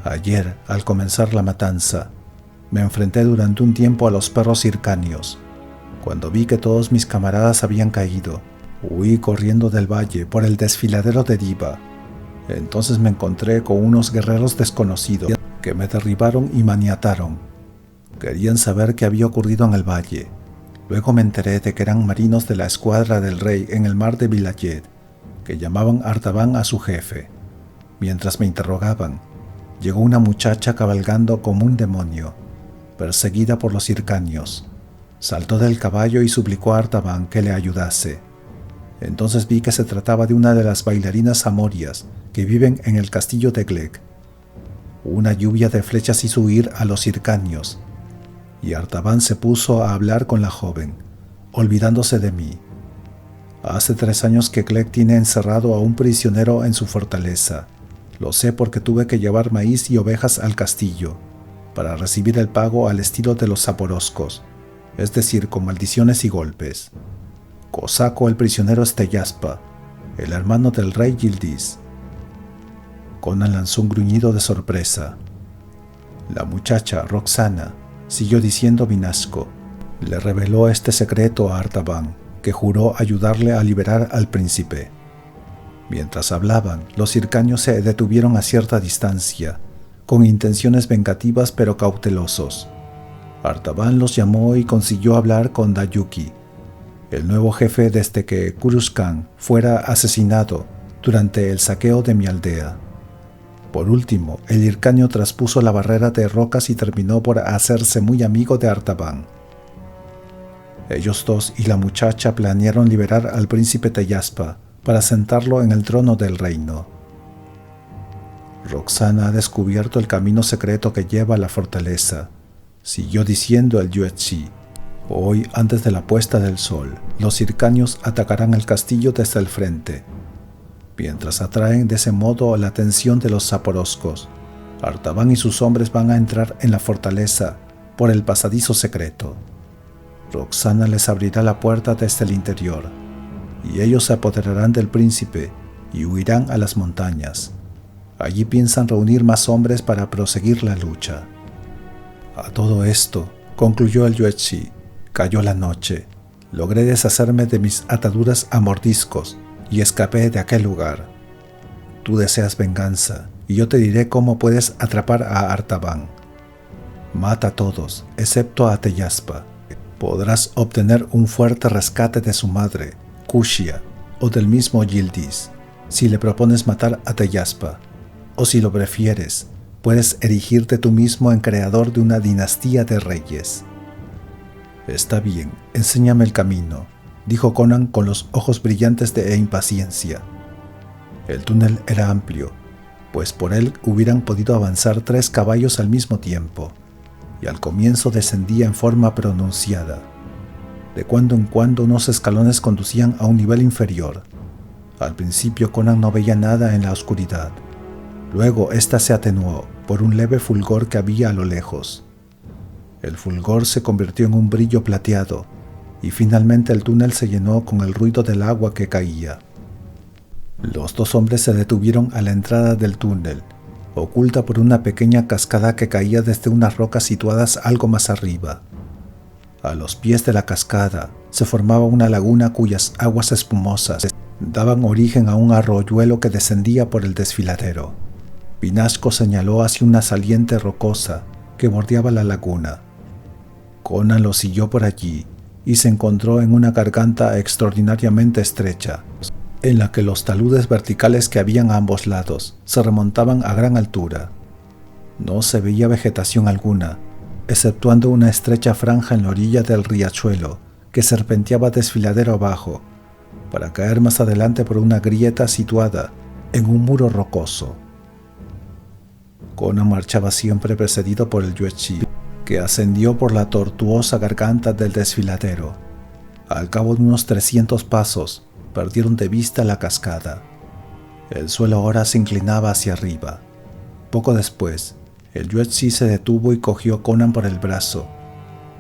«Ayer, al comenzar la matanza, me enfrenté durante un tiempo a los perros hircanios. Cuando vi que todos mis camaradas habían caído, huí corriendo del valle por el desfiladero de Diva. Entonces me encontré con unos guerreros desconocidos que me derribaron y maniataron. Querían saber qué había ocurrido en el valle. Luego me enteré de que eran marinos de la escuadra del rey en el mar de Vilayet, que llamaban Artaban a su jefe. Mientras me interrogaban, llegó una muchacha cabalgando como un demonio, perseguida por los hircanios. Saltó del caballo y suplicó a Artaban que le ayudase. Entonces vi que se trataba de una de las bailarinas amorias que viven en el castillo de Glek. Una lluvia de flechas hizo huir a los hircanios, y Artaban se puso a hablar con la joven, olvidándose de mí. Hace 3 años que Glek tiene encerrado a un prisionero en su fortaleza. Lo sé porque tuve que llevar maíz y ovejas al castillo, para recibir el pago al estilo de los zaporoscos, es decir, con maldiciones y golpes. Cosaco, el prisionero, es Teyaspa, el hermano del rey Yildiz». Conan lanzó un gruñido de sorpresa. «La muchacha, Roxana», siguió diciendo Vinashko, «le reveló este secreto a Artaban, que juró ayudarle a liberar al príncipe». Mientras hablaban, los hircanios se detuvieron a cierta distancia, con intenciones vengativas pero cautelosos. Artaban los llamó y consiguió hablar con Dayuki, el nuevo jefe desde que Kurushkan fuera asesinado durante el saqueo de mi aldea. Por último, el hircanio traspuso la barrera de rocas y terminó por hacerse muy amigo de Artaban. Ellos dos y la muchacha planearon liberar al príncipe Teyaspa para sentarlo en el trono del reino. Roxana ha descubierto el camino secreto que lleva a la fortaleza, siguió diciendo el Yuezhi. Hoy, antes de la puesta del sol, los hircanios atacarán el castillo desde el frente, mientras atraen de ese modo la atención de los zaporoscos. Artaban y sus hombres van a entrar en la fortaleza por el pasadizo secreto. Roxana les abrirá la puerta desde el interior, y ellos se apoderarán del príncipe y huirán a las montañas. Allí piensan reunir más hombres para proseguir la lucha. A todo esto, concluyó el Yuezhi, cayó la noche. Logré deshacerme de mis ataduras a mordiscos y escapé de aquel lugar. Tú deseas venganza, y yo te diré cómo puedes atrapar a Artaban. Mata a todos, excepto a Teyaspa. Podrás obtener un fuerte rescate de su madre, Kushia, o del mismo Yildiz, si le propones matar a Teyaspa. O si lo prefieres, puedes erigirte tú mismo en creador de una dinastía de reyes. Está bien, enséñame el camino, dijo Conan con los ojos brillantes de impaciencia. El túnel era amplio, pues por él hubieran podido avanzar 3 caballos al mismo tiempo, y al comienzo descendía en forma pronunciada. De cuando en cuando unos escalones conducían a un nivel inferior. Al principio Conan no veía nada en la oscuridad. Luego ésta se atenuó por un leve fulgor que había a lo lejos. El fulgor se convirtió en un brillo plateado, y finalmente el túnel se llenó con el ruido del agua que caía. Los 2 hombres se detuvieron a la entrada del túnel, oculta por una pequeña cascada que caía desde unas rocas situadas algo más arriba. A los pies de la cascada se formaba una laguna cuyas aguas espumosas daban origen a un arroyuelo que descendía por el desfiladero. Vinasco señaló hacia una saliente rocosa que bordeaba la laguna. Conan lo siguió por allí y se encontró en una garganta extraordinariamente estrecha, en la que los taludes verticales que habían a ambos lados se remontaban a gran altura. No se veía vegetación alguna, exceptuando una estrecha franja en la orilla del riachuelo que serpenteaba desfiladero abajo, para caer más adelante por una grieta situada en un muro rocoso. Conan marchaba siempre precedido por el Yuezhi, que ascendió por la tortuosa garganta del desfiladero. Al cabo de unos 300 pasos, perdieron de vista la cascada. El suelo ahora se inclinaba hacia arriba. Poco después, el Yuezhi se detuvo y cogió a Conan por el brazo.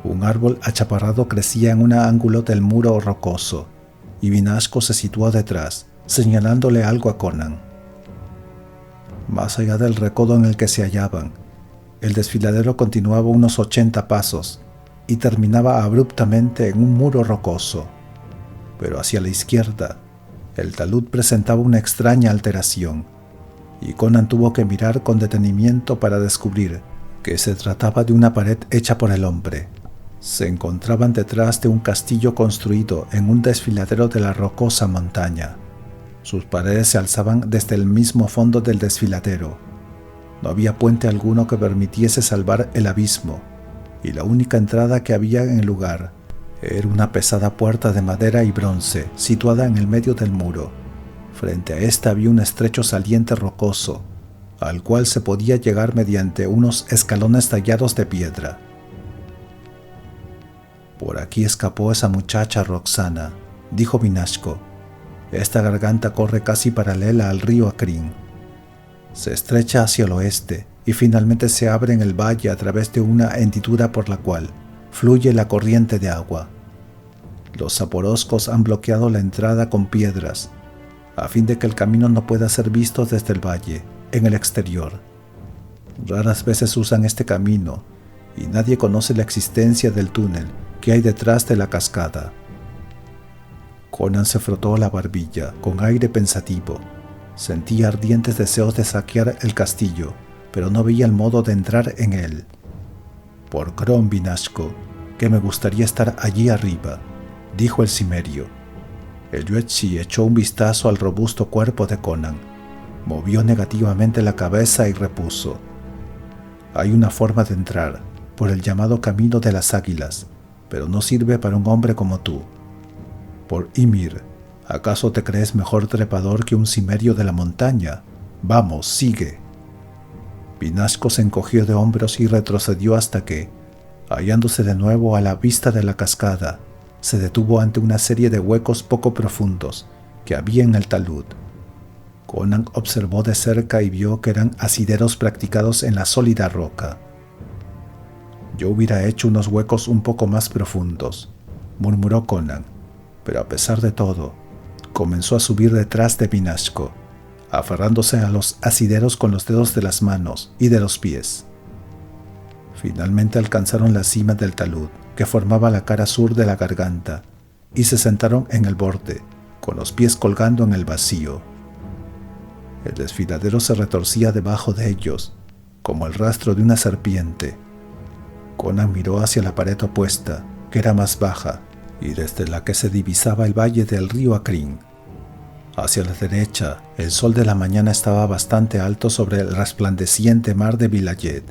Un árbol achaparrado crecía en un ángulo del muro rocoso, y Vinasco se situó detrás, señalándole algo a Conan. Más allá del recodo en el que se hallaban, el desfiladero continuaba unos 80 pasos y terminaba abruptamente en un muro rocoso. Pero hacia la izquierda, el talud presentaba una extraña alteración, y Conan tuvo que mirar con detenimiento para descubrir que se trataba de una pared hecha por el hombre. Se encontraban detrás de un castillo construido en un desfiladero de la rocosa montaña. Sus paredes se alzaban desde el mismo fondo del desfiladero. No había puente alguno que permitiese salvar el abismo, y la única entrada que había en el lugar era una pesada puerta de madera y bronce situada en el medio del muro. Frente a esta había un estrecho saliente rocoso, al cual se podía llegar mediante unos escalones tallados de piedra. Por aquí escapó esa muchacha Roxana, dijo Vinasco. Esta garganta corre casi paralela al río Akrin. Se estrecha hacia el oeste y finalmente se abre en el valle a través de una hendidura por la cual fluye la corriente de agua. Los zaporoscos han bloqueado la entrada con piedras, a fin de que el camino no pueda ser visto desde el valle, en el exterior. Raras veces usan este camino, y nadie conoce la existencia del túnel que hay detrás de la cascada. Conan se frotó la barbilla con aire pensativo. Sentía ardientes deseos de saquear el castillo, pero no veía el modo de entrar en él. Por Crom, Vinasco, que me gustaría estar allí arriba, dijo el cimerio. El Yuezhi echó un vistazo al robusto cuerpo de Conan, movió negativamente la cabeza y repuso: hay una forma de entrar, por el llamado Camino de las Águilas, pero no sirve para un hombre como tú. Por Ymir, ¿acaso te crees mejor trepador que un cimerio de la montaña? Vamos, sigue. Vinasco se encogió de hombros y retrocedió hasta que, hallándose de nuevo a la vista de la cascada, se detuvo ante una serie de huecos poco profundos que había en el talud. Conan observó de cerca y vio que eran asideros practicados en la sólida roca. «Yo hubiera hecho unos huecos un poco más profundos», murmuró Conan, pero a pesar de todo, comenzó a subir detrás de Vinasco, aferrándose a los asideros con los dedos de las manos y de los pies. Finalmente alcanzaron la cima del talud, que formaba la cara sur de la garganta, y se sentaron en el borde, con los pies colgando en el vacío. El desfiladero se retorcía debajo de ellos, como el rastro de una serpiente. Conan miró hacia la pared opuesta, que era más baja, y desde la que se divisaba el valle del río Akrin. Hacia la derecha, el sol de la mañana estaba bastante alto sobre el resplandeciente mar de Vilayet.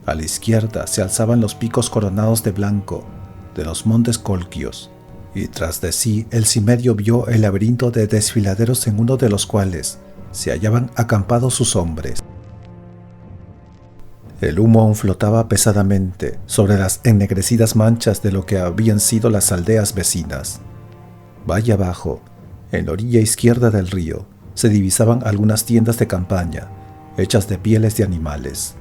A la izquierda se alzaban los picos coronados de blanco de los montes Colquios, y tras de sí el Cimerio vio el laberinto de desfiladeros en uno de los cuales se hallaban acampados sus hombres. El humo aún flotaba pesadamente sobre las ennegrecidas manchas de lo que habían sido las aldeas vecinas. Valle abajo, en la orilla izquierda del río, se divisaban algunas tiendas de campaña, hechas de pieles de animales.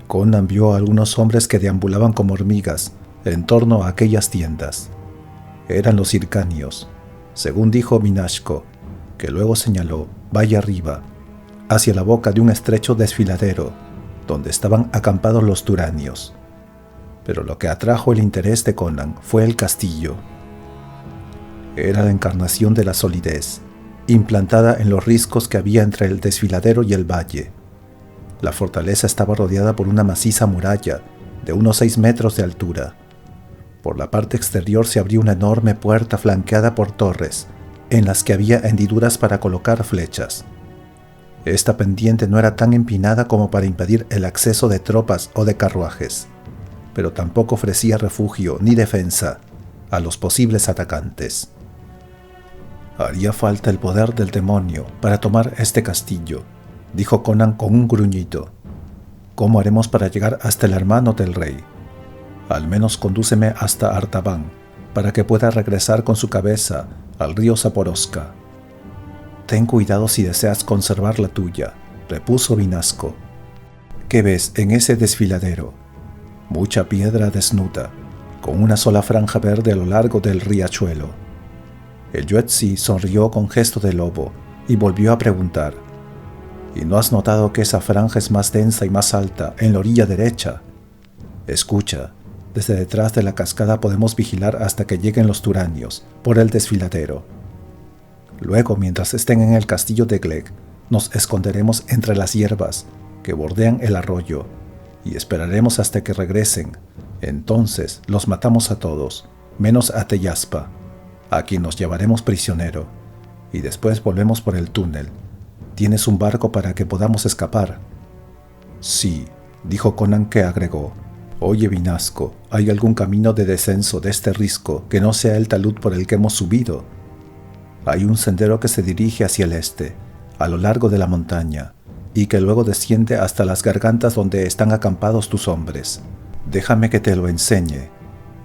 Conan vio a algunos hombres que deambulaban como hormigas en torno a aquellas tiendas. Eran los hircanios, según dijo Vinasco, que luego señaló, valle arriba, hacia la boca de un estrecho desfiladero, donde estaban acampados los turanios. Pero lo que atrajo el interés de Conan fue el castillo. Era la encarnación de la solidez, implantada en los riscos que había entre el desfiladero y el valle. La fortaleza estaba rodeada por una maciza muralla de unos 6 metros de altura. Por la parte exterior se abría una enorme puerta flanqueada por torres, en las que había hendiduras para colocar flechas. Esta pendiente no era tan empinada como para impedir el acceso de tropas o de carruajes, pero tampoco ofrecía refugio ni defensa a los posibles atacantes. «Haría falta el poder del demonio para tomar este castillo», dijo Conan con un gruñido. «¿Cómo haremos para llegar hasta el hermano del rey? Al menos condúceme hasta Artaban, para que pueda regresar con su cabeza al río Zaporoska». «Ten cuidado si deseas conservar la tuya», repuso Vinasco. «¿Qué ves en ese desfiladero? Mucha piedra desnuda, con una sola franja verde a lo largo del riachuelo». El Yuezhi sonrió con gesto de lobo y volvió a preguntar: «¿Y no has notado que esa franja es más densa y más alta en la orilla derecha? Escucha, desde detrás de la cascada podemos vigilar hasta que lleguen los turanios por el desfiladero. Luego, mientras estén en el castillo de Gleg, nos esconderemos entre las hierbas que bordean el arroyo y esperaremos hasta que regresen. Entonces los matamos a todos, menos a Teyaspa, a quien nos llevaremos prisionero, y después volvemos por el túnel. ¿Tienes un barco para que podamos escapar?» «Sí», dijo Conan, que agregó: «Oye, Vinasco, ¿hay algún camino de descenso de este risco que no sea el talud por el que hemos subido?» «Hay un sendero que se dirige hacia el este, a lo largo de la montaña, y que luego desciende hasta las gargantas donde están acampados tus hombres. Déjame que te lo enseñe.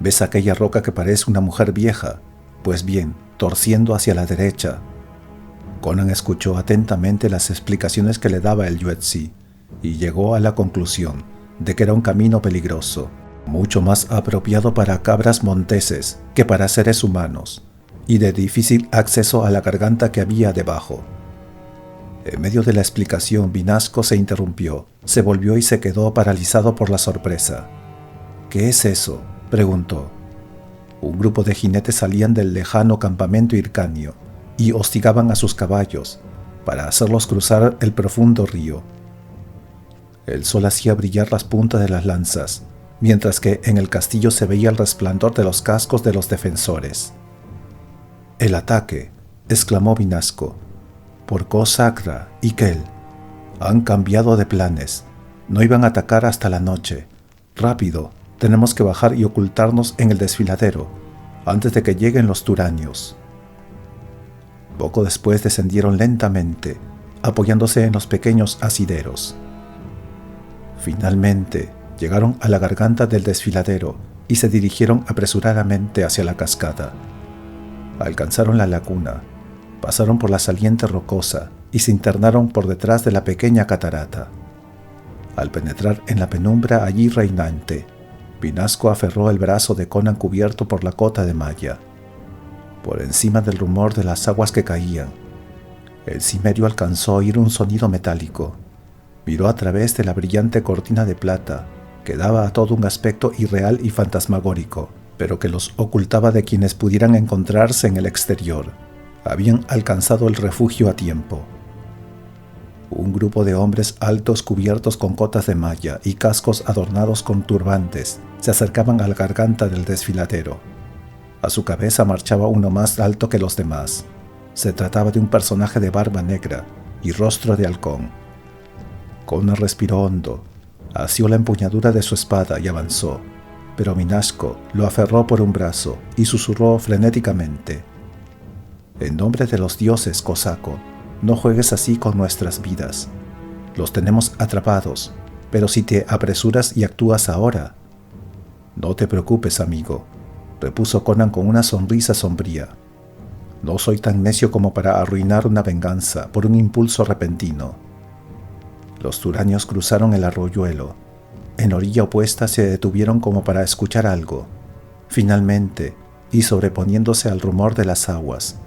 ¿Ves aquella roca que parece una mujer vieja? Pues bien, torciendo hacia la derecha». Conan escuchó atentamente las explicaciones que le daba el Yuezhi y llegó a la conclusión de que era un camino peligroso, mucho más apropiado para cabras monteses que para seres humanos, y de difícil acceso a la garganta que había debajo. En medio de la explicación, Vinasco se interrumpió, se volvió y se quedó paralizado por la sorpresa. «¿Qué es eso?», preguntó. Un grupo de jinetes salían del lejano campamento hircanio y hostigaban a sus caballos para hacerlos cruzar el profundo río. El sol hacía brillar las puntas de las lanzas, mientras que en el castillo se veía el resplandor de los cascos de los defensores. «El ataque», exclamó Vinasco. «Por Ko-Sakra y Kel. Han cambiado de planes. No iban a atacar hasta la noche. Rápido, tenemos que bajar y ocultarnos en el desfiladero, antes de que lleguen los turanios». Poco después descendieron lentamente, apoyándose en los pequeños asideros. Finalmente, llegaron a la garganta del desfiladero y se dirigieron apresuradamente hacia la cascada. Alcanzaron la laguna, pasaron por la saliente rocosa y se internaron por detrás de la pequeña catarata. Al penetrar en la penumbra allí reinante, Vinasco aferró el brazo de Conan cubierto por la cota de malla. Por encima del rumor de las aguas que caían, el cimerio alcanzó a oír un sonido metálico. Miró a través de la brillante cortina de plata, que daba a todo un aspecto irreal y fantasmagórico, pero que los ocultaba de quienes pudieran encontrarse en el exterior. Habían alcanzado el refugio a tiempo. Un grupo de hombres altos cubiertos con cotas de malla y cascos adornados con turbantes se acercaban a la garganta del desfiladero. A su cabeza marchaba uno más alto que los demás. Se trataba de un personaje de barba negra y rostro de halcón. Conan respiró hondo, asió la empuñadura de su espada y avanzó, pero Vinasco lo aferró por un brazo y susurró frenéticamente: «En nombre de los dioses, cosaco, no juegues así con nuestras vidas. Los tenemos atrapados, pero si te apresuras y actúas ahora...» «No te preocupes, amigo», repuso Conan con una sonrisa sombría. «No soy tan necio como para arruinar una venganza por un impulso repentino». Los turanios cruzaron el arroyuelo. En orilla opuesta se detuvieron como para escuchar algo. Finalmente, y sobreponiéndose al rumor de las aguas,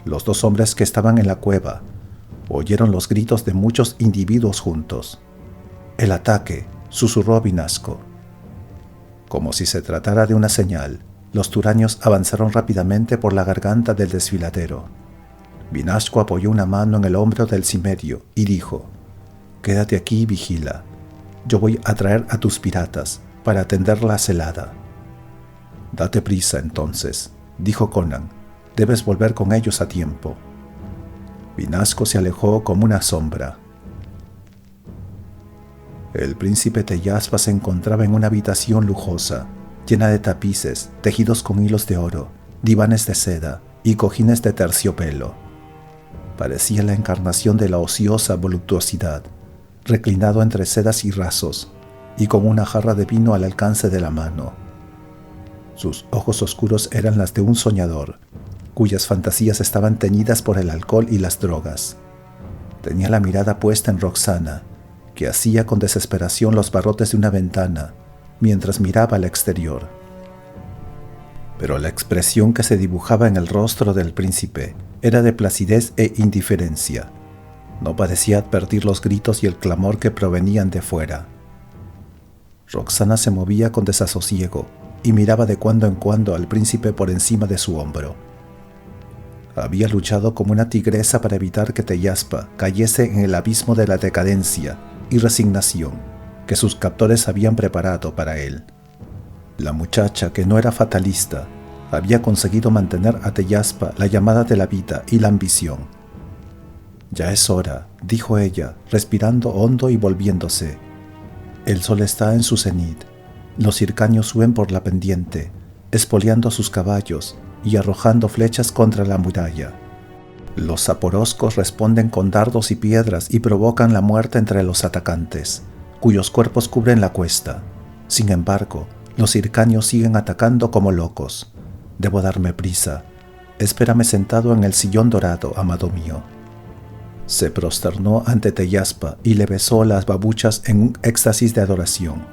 los dos hombres que estaban en la cueva oyeron los gritos de muchos individuos juntos. «El ataque», susurró Vinasco. Como si se tratara de una señal, los turanios avanzaron rápidamente por la garganta del desfiladero. Vinasco apoyó una mano en el hombro del cimerio y dijo: «Quédate aquí y vigila. Yo voy a traer a tus piratas para atender la celada». «Date prisa, entonces», dijo Conan. «Debes volver con ellos a tiempo». Vinasco se alejó como una sombra. El príncipe Teyaspa se encontraba en una habitación lujosa, llena de tapices, tejidos con hilos de oro, divanes de seda y cojines de terciopelo. Parecía la encarnación de la ociosa voluptuosidad, reclinado entre sedas y rasos, y con una jarra de vino al alcance de la mano. Sus ojos oscuros eran las de un soñador, cuyas fantasías estaban teñidas por el alcohol y las drogas. Tenía la mirada puesta en Roxana, que hacía con desesperación los barrotes de una ventana, mientras miraba al exterior. Pero la expresión que se dibujaba en el rostro del príncipe era de placidez e indiferencia. No parecía advertir los gritos y el clamor que provenían de fuera. Roxana se movía con desasosiego y miraba de cuando en cuando al príncipe por encima de su hombro. Había luchado como una tigresa para evitar que Teyaspa cayese en el abismo de la decadencia y resignación que sus captores habían preparado para él. La muchacha, que no era fatalista, había conseguido mantener a Teyaspa la llamada de la vida y la ambición. «Ya es hora», dijo ella, respirando hondo y volviéndose. «El sol está en su cenit. Los hircanios suben por la pendiente, espoleando a sus caballos y arrojando flechas contra la muralla. Los zaporoscos responden con dardos y piedras y provocan la muerte entre los atacantes, cuyos cuerpos cubren la cuesta. Sin embargo, los hircanios siguen atacando como locos. Debo darme prisa. Espérame sentado en el sillón dorado, amado mío». Se prosternó ante Teyaspa y le besó las babuchas en un éxtasis de adoración.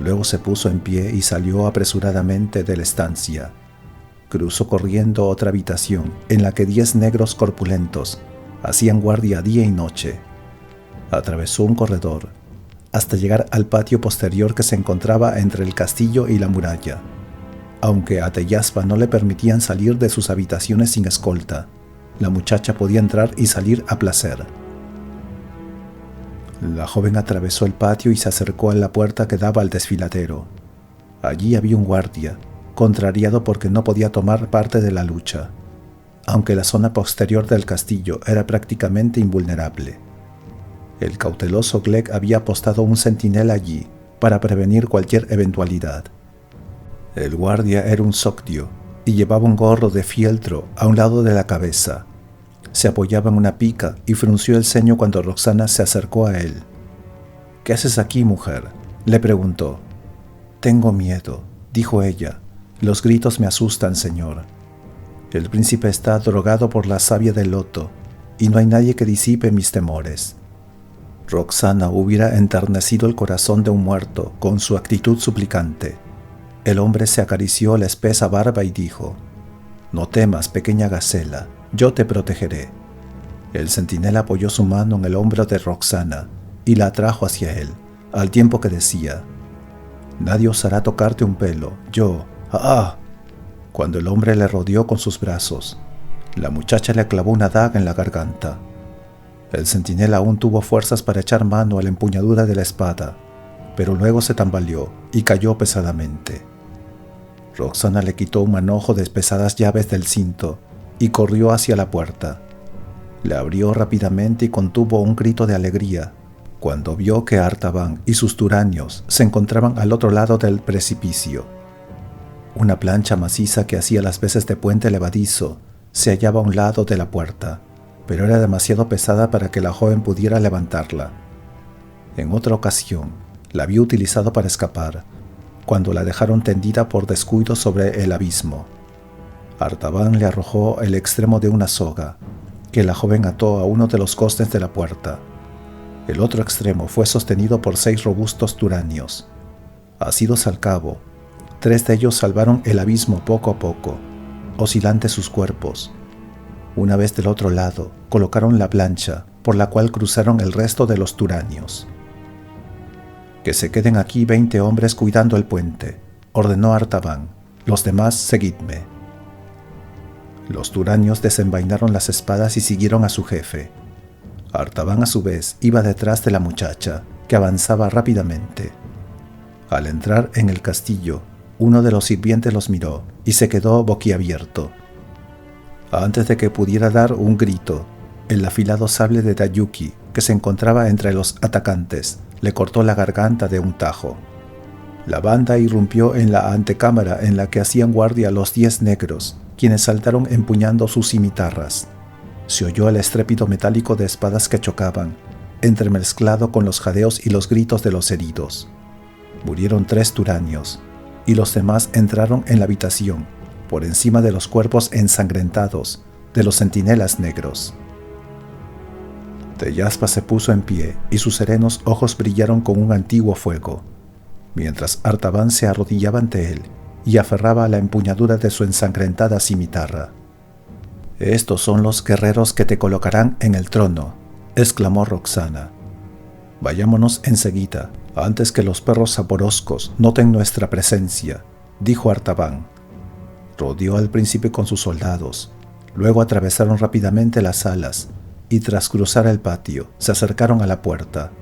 Luego se puso en pie y salió apresuradamente de la estancia. Cruzó corriendo otra habitación en la que 10 negros corpulentos hacían guardia día y noche. Atravesó un corredor hasta llegar al patio posterior que se encontraba entre el castillo y la muralla. Aunque a Teyaspa no le permitían salir de sus habitaciones sin escolta, la muchacha podía entrar y salir a placer. La joven atravesó el patio y se acercó a la puerta que daba al desfiladero. Allí había un guardia, contrariado porque no podía tomar parte de la lucha, aunque la zona posterior del castillo era prácticamente invulnerable. El cauteloso Glegg había apostado un centinela allí para prevenir cualquier eventualidad. El guardia era un socdio y llevaba un gorro de fieltro a un lado de la cabeza. Se apoyaba en una pica y frunció el ceño cuando Roxana se acercó a él. «¿Qué haces aquí, mujer?», le preguntó. «Tengo miedo», dijo ella. «Los gritos me asustan, señor. El príncipe está drogado por la savia del loto y no hay nadie que disipe mis temores». Roxana hubiera enternecido el corazón de un muerto con su actitud suplicante. El hombre se acarició la espesa barba y dijo: «No temas, pequeña gacela, yo te protegeré». El centinela apoyó su mano en el hombro de Roxana y la atrajo hacia él, al tiempo que decía: «Nadie osará tocarte un pelo, yo, ¡ah!». Cuando el hombre le rodeó con sus brazos, la muchacha le clavó una daga en la garganta. El centinela aún tuvo fuerzas para echar mano a la empuñadura de la espada, pero luego se tambaleó y cayó pesadamente. Roxana le quitó un manojo de pesadas llaves del cinto y corrió hacia la puerta. La abrió rápidamente y contuvo un grito de alegría cuando vio que Artaban y sus turanios se encontraban al otro lado del precipicio. Una plancha maciza que hacía las veces de puente levadizo se hallaba a un lado de la puerta, pero era demasiado pesada para que la joven pudiera levantarla. En otra ocasión, la había utilizado para escapar, cuando la dejaron tendida por descuido sobre el abismo. Artaban le arrojó el extremo de una soga, que la joven ató a uno de los costes de la puerta. El otro extremo fue sostenido por 6 robustos turanios. Asidos al cabo, 3 de ellos salvaron el abismo poco a poco, oscilantes sus cuerpos. Una vez del otro lado, colocaron la plancha por la cual cruzaron el resto de los turanios. «Que se queden aquí 20 hombres cuidando el puente», ordenó Artaban. «Los demás, seguidme». Los turanios desenvainaron las espadas y siguieron a su jefe. Artaban, a su vez, iba detrás de la muchacha, que avanzaba rápidamente. Al entrar en el castillo, uno de los sirvientes los miró y se quedó boquiabierto. Antes de que pudiera dar un grito, el afilado sable de Dayuki, que se encontraba entre los atacantes, le cortó la garganta de un tajo. La banda irrumpió en la antecámara en la que hacían guardia los 10 negros, quienes saltaron empuñando sus cimitarras. Se oyó el estrépito metálico de espadas que chocaban, entremezclado con los jadeos y los gritos de los heridos. Murieron 3 turanios, y los demás entraron en la habitación, por encima de los cuerpos ensangrentados de los centinelas negros. Teyaspa se puso en pie y sus serenos ojos brillaron con un antiguo fuego, mientras Artaban se arrodillaba ante él y aferraba a la empuñadura de su ensangrentada cimitarra. «Estos son los guerreros que te colocarán en el trono», exclamó Roxana. «Vayámonos enseguida, antes que los perros saporoscos noten nuestra presencia», dijo Artaban. Rodeó al príncipe con sus soldados, luego atravesaron rápidamente las salas y tras cruzar el patio se acercaron a la puerta.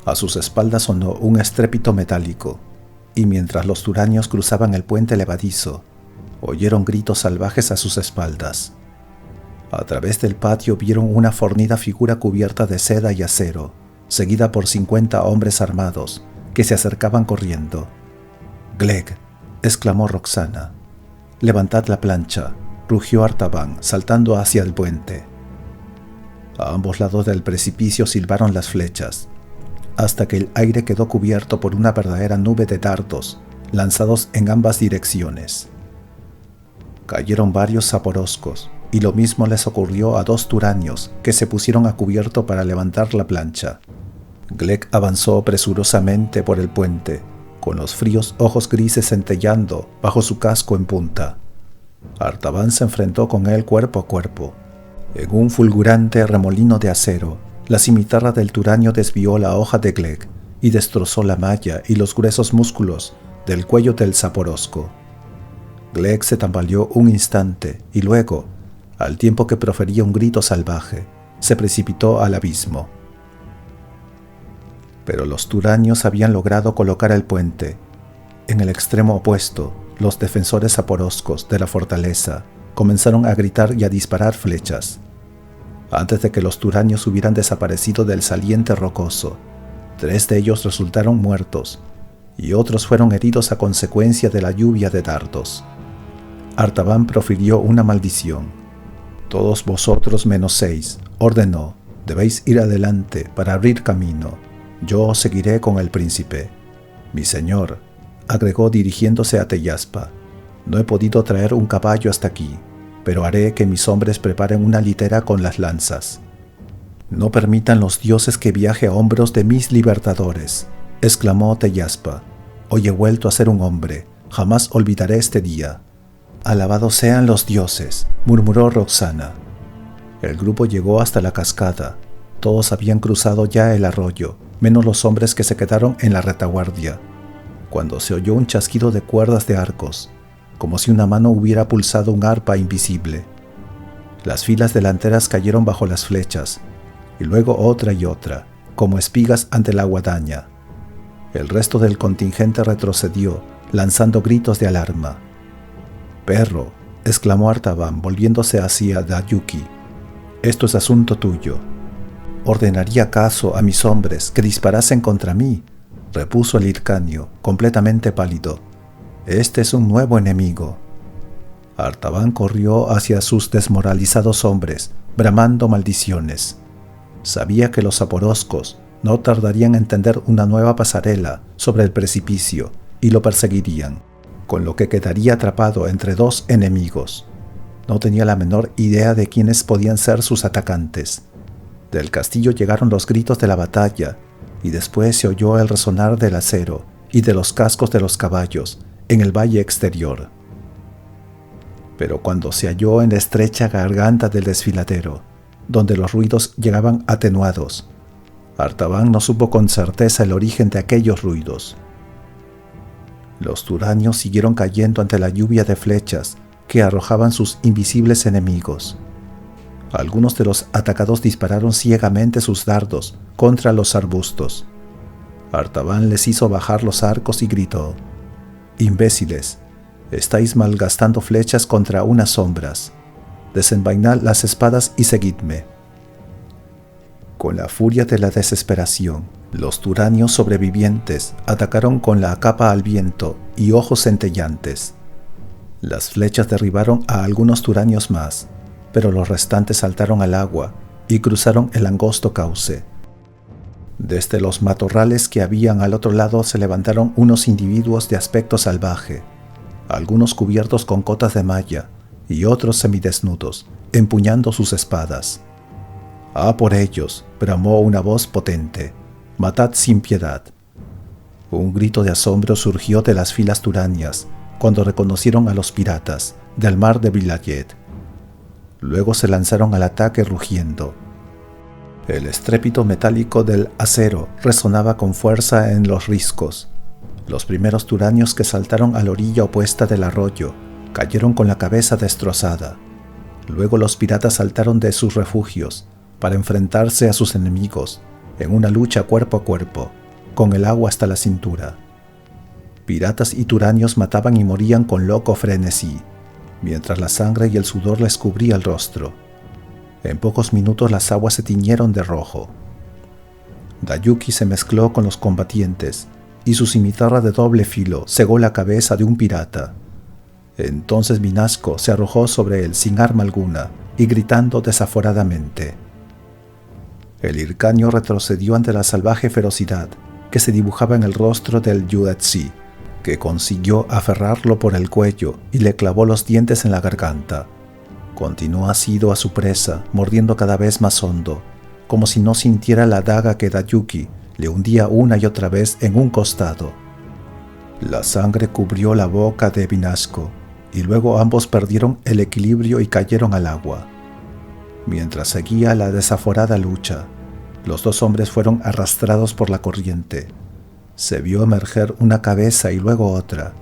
A sus espaldas sonó un estrépito metálico, y mientras los turanios cruzaban el puente levadizo, oyeron gritos salvajes a sus espaldas. A través del patio vieron una fornida figura cubierta de seda y acero, seguida por 50 hombres armados que se acercaban corriendo. «Gleg», exclamó Roxana. «Levantad la plancha», rugió Artaban, saltando hacia el puente. A ambos lados del precipicio silbaron las flechas, hasta que el aire quedó cubierto por una verdadera nube de dardos, lanzados en ambas direcciones. Cayeron varios saporoscos, y lo mismo les ocurrió a 2 turanios que se pusieron a cubierto para levantar la plancha. Gleg avanzó presurosamente por el puente, con los fríos ojos grises centellando bajo su casco en punta. Artaban se enfrentó con él cuerpo a cuerpo. En un fulgurante remolino de acero, la cimitarra del turanio desvió la hoja de Gleg y destrozó la malla y los gruesos músculos del cuello del saporosco. Gleg se tambaleó un instante y luego, al tiempo que profería un grito salvaje, se precipitó al abismo. Pero los turanios habían logrado colocar el puente. En el extremo opuesto, los defensores saporoscos de la fortaleza comenzaron a gritar y a disparar flechas. Antes de que los turanios hubieran desaparecido del saliente rocoso, 3 de ellos resultaron muertos y otros fueron heridos a consecuencia de la lluvia de dardos. Artaban profirió una maldición. «Todos vosotros menos 6», ordenó, «debéis ir adelante para abrir camino. Yo seguiré con el príncipe. Mi señor, agregó dirigiéndose a Teyaspa, no he podido traer un caballo hasta aquí, pero haré que mis hombres preparen una litera con las lanzas. No permitan los dioses que viaje a hombros de mis libertadores, exclamó Teyaspa. Hoy he vuelto a ser un hombre, jamás olvidaré este día. Alabados sean los dioses, murmuró Roxana. El grupo llegó hasta la cascada. Todos habían cruzado ya el arroyo, menos los hombres que se quedaron en la retaguardia, cuando se oyó un chasquido de cuerdas de arcos, como si una mano hubiera pulsado un arpa invisible. Las filas delanteras cayeron bajo las flechas, y luego otra y otra, como espigas ante la guadaña. El resto del contingente retrocedió, lanzando gritos de alarma. «Perro», exclamó Artaban, volviéndose hacia Dayuki, «esto es asunto tuyo». «¿Ordenaría caso a mis hombres que disparasen contra mí?», repuso el hircanio, completamente pálido. «Este es un nuevo enemigo». Artaban corrió hacia sus desmoralizados hombres, bramando maldiciones. Sabía que los zaporoscos no tardarían en tender una nueva pasarela sobre el precipicio y lo perseguirían, con lo que quedaría atrapado entre dos enemigos. No tenía la menor idea de quiénes podían ser sus atacantes. Del castillo llegaron los gritos de la batalla, y después se oyó el resonar del acero y de los cascos de los caballos en el valle exterior. Pero cuando se halló en la estrecha garganta del desfiladero, donde los ruidos llegaban atenuados, Artaban no supo con certeza el origen de aquellos ruidos. Los turanios siguieron cayendo ante la lluvia de flechas que arrojaban sus invisibles enemigos. Algunos de los atacados dispararon ciegamente sus dardos contra los arbustos. Artaban les hizo bajar los arcos y gritó: «Imbéciles, estáis malgastando flechas contra unas sombras. Desenvainad las espadas y seguidme». Con la furia de la desesperación, los turanios sobrevivientes atacaron con la capa al viento y ojos centellantes. Las flechas derribaron a algunos turanios más, pero los restantes saltaron al agua y cruzaron el angosto cauce. Desde los matorrales que habían al otro lado se levantaron unos individuos de aspecto salvaje, algunos cubiertos con cotas de malla y otros semidesnudos, empuñando sus espadas. «¡Ah, por ellos!», bramó una voz potente. «¡Matad sin piedad!». Un grito de asombro surgió de las filas turanias cuando reconocieron a los piratas del mar de Vilayet. Luego se lanzaron al ataque rugiendo. El estrépito metálico del acero resonaba con fuerza en los riscos. Los primeros turanios que saltaron a la orilla opuesta del arroyo cayeron con la cabeza destrozada. Luego los piratas saltaron de sus refugios para enfrentarse a sus enemigos en una lucha cuerpo a cuerpo, con el agua hasta la cintura. Piratas y turanios mataban y morían con loco frenesí, mientras la sangre y el sudor les cubría el rostro. En pocos minutos las aguas se tiñeron de rojo. Dayuki se mezcló con los combatientes y su cimitarra de doble filo cegó la cabeza de un pirata. Entonces Minasco se arrojó sobre él sin arma alguna y gritando desaforadamente. El hircanio retrocedió ante la salvaje ferocidad que se dibujaba en el rostro del Yudatsi, que consiguió aferrarlo por el cuello y le clavó los dientes en la garganta. Continuó asido a su presa, mordiendo cada vez más hondo, como si no sintiera la daga que Dayuki le hundía una y otra vez en un costado. La sangre cubrió la boca de Minasco, y luego ambos perdieron el equilibrio y cayeron al agua. Mientras seguía la desaforada lucha, los dos hombres fueron arrastrados por la corriente. Se vio emerger una cabeza y luego otra,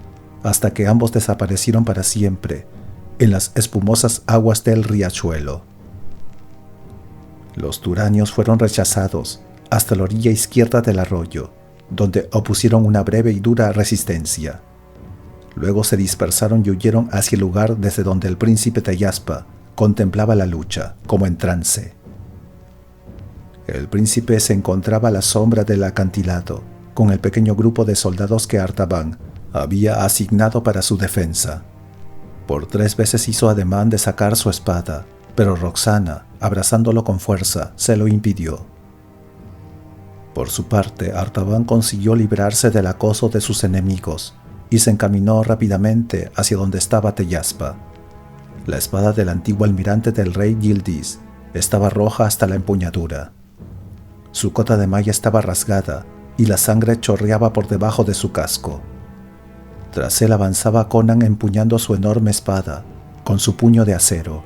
hasta que ambos desaparecieron para siempre en las espumosas aguas del riachuelo. Los turanios fueron rechazados hasta la orilla izquierda del arroyo, donde opusieron una breve y dura resistencia. Luego se dispersaron y huyeron hacia el lugar desde donde el príncipe Teyaspa contemplaba la lucha, como en trance. El príncipe se encontraba a la sombra del acantilado, con el pequeño grupo de soldados que Artaban había asignado para su defensa. Por 3 veces hizo ademán de sacar su espada, pero Roxana, abrazándolo con fuerza, se lo impidió. Por su parte, Artaban consiguió librarse del acoso de sus enemigos y se encaminó rápidamente hacia donde estaba Teyaspa. La espada del antiguo almirante del rey Yildiz estaba roja hasta la empuñadura. Su cota de malla estaba rasgada y la sangre chorreaba por debajo de su casco. Tras él avanzaba Conan empuñando su enorme espada, con su puño de acero.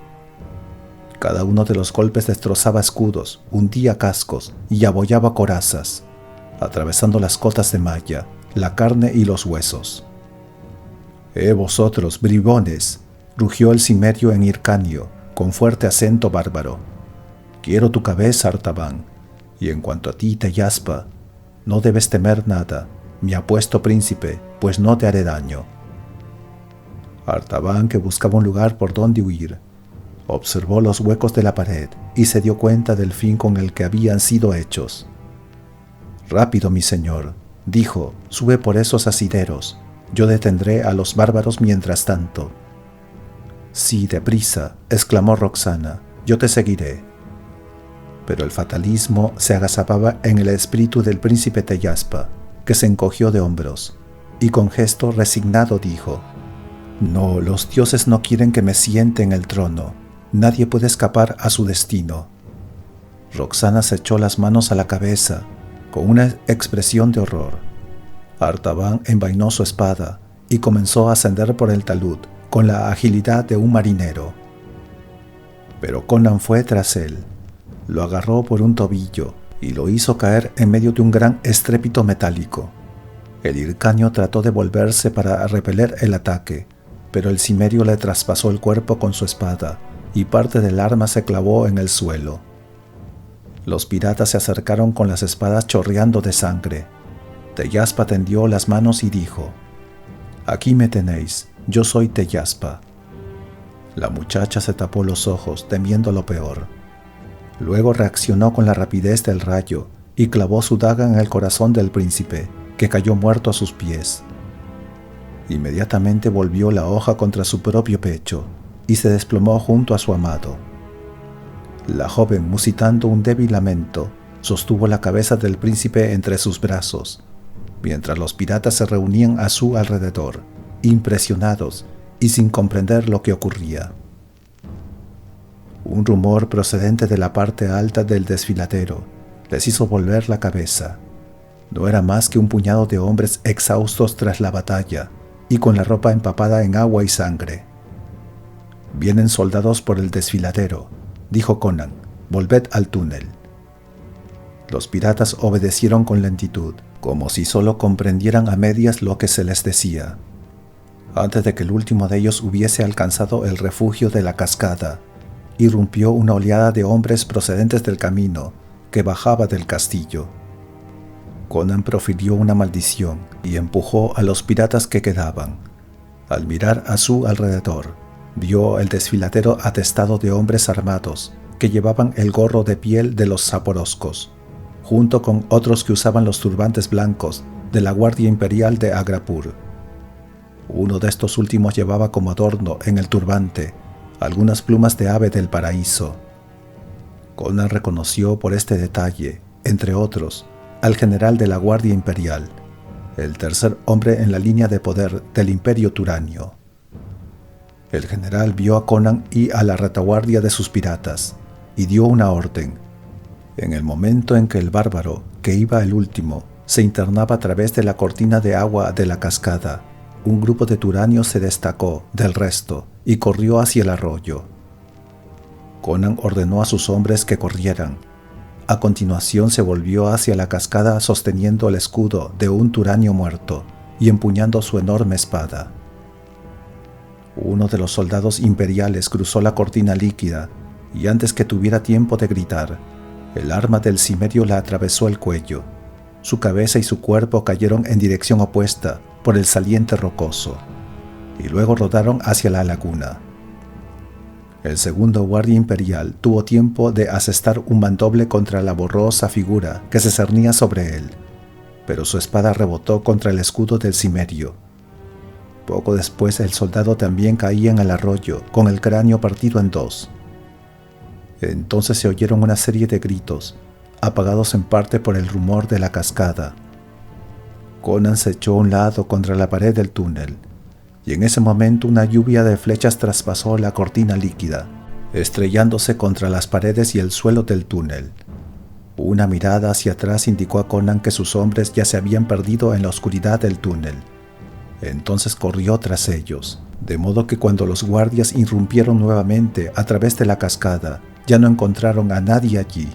Cada uno de los golpes destrozaba escudos, hundía cascos y abollaba corazas, atravesando las cotas de malla, la carne y los huesos. Vosotros, bribones!, rugió el cimerio en hircanio, con fuerte acento bárbaro. Quiero tu cabeza, Artaban, y en cuanto a ti, Teyaspa, no debes temer nada, mi apuesto príncipe, pues no te haré daño. Artaban, que buscaba un lugar por donde huir, observó los huecos de la pared y se dio cuenta del fin con el que habían sido hechos. «Rápido, mi señor», dijo, «sube por esos asideros. Yo detendré a los bárbaros mientras tanto». «Sí, deprisa», exclamó Roxana, «yo te seguiré». Pero el fatalismo se agazapaba en el espíritu del príncipe Teyaspa, que se encogió de hombros, y con gesto resignado dijo, «No, los dioses no quieren que me siente en el trono. Nadie puede escapar a su destino». Roxana se echó las manos a la cabeza, con una expresión de horror. Artaban envainó su espada y comenzó a ascender por el talud con la agilidad de un marinero. Pero Conan fue tras él, lo agarró por un tobillo y lo hizo caer en medio de un gran estrépito metálico. El hircanio trató de volverse para repeler el ataque, pero el cimerio le traspasó el cuerpo con su espada y parte del arma se clavó en el suelo. Los piratas se acercaron con las espadas chorreando de sangre. Teyaspa tendió las manos y dijo, «Aquí me tenéis, yo soy Teyaspa». La muchacha se tapó los ojos, temiendo lo peor. Luego reaccionó con la rapidez del rayo y clavó su daga en el corazón del príncipe, que cayó muerto a sus pies. Inmediatamente volvió la hoja contra su propio pecho y se desplomó junto a su amado. La joven, musitando un débil lamento, sostuvo la cabeza del príncipe entre sus brazos, mientras los piratas se reunían a su alrededor, impresionados y sin comprender lo que ocurría. Un rumor procedente de la parte alta del desfiladero les hizo volver la cabeza. No era más que un puñado de hombres exhaustos tras la batalla y con la ropa empapada en agua y sangre. «Vienen soldados por el desfiladero», dijo Conan, «volved al túnel». Los piratas obedecieron con lentitud, como si solo comprendieran a medias lo que se les decía. Antes de que el último de ellos hubiese alcanzado el refugio de la cascada, irrumpió una oleada de hombres procedentes del camino que bajaba del castillo. Conan profirió una maldición y empujó a los piratas que quedaban. Al mirar a su alrededor, vio el desfiladero atestado de hombres armados que llevaban el gorro de piel de los zaporoscos, junto con otros que usaban los turbantes blancos de la Guardia Imperial de Agrapur. Uno de estos últimos llevaba como adorno en el turbante algunas plumas de ave del paraíso. Conan reconoció por este detalle, entre otros, al general de la Guardia Imperial, el tercer hombre en la línea de poder del Imperio Turanio. El general vio a Conan y a la retaguardia de sus piratas, y dio una orden. En el momento en que el bárbaro, que iba el último, se internaba a través de la cortina de agua de la cascada, un grupo de turanios se destacó del resto y corrió hacia el arroyo. Conan ordenó a sus hombres que corrieran. A continuación se volvió hacia la cascada sosteniendo el escudo de un turanio muerto y empuñando su enorme espada. Uno de los soldados imperiales cruzó la cortina líquida y antes que tuviera tiempo de gritar, el arma del cimerio la atravesó el cuello. Su cabeza y su cuerpo cayeron en dirección opuesta por el saliente rocoso, y luego rodaron hacia la laguna. El segundo guardia imperial tuvo tiempo de asestar un mandoble contra la borrosa figura que se cernía sobre él, pero su espada rebotó contra el escudo del cimerio. Poco después el soldado también caía en el arroyo, con el cráneo partido en dos. Entonces se oyeron una serie de gritos, apagados en parte por el rumor de la cascada. Conan se echó a un lado contra la pared del túnel, y en ese momento una lluvia de flechas traspasó la cortina líquida, estrellándose contra las paredes y el suelo del túnel. Una mirada hacia atrás indicó a Conan que sus hombres ya se habían perdido en la oscuridad del túnel. Entonces corrió tras ellos, de modo que cuando los guardias irrumpieron nuevamente a través de la cascada, ya no encontraron a nadie allí.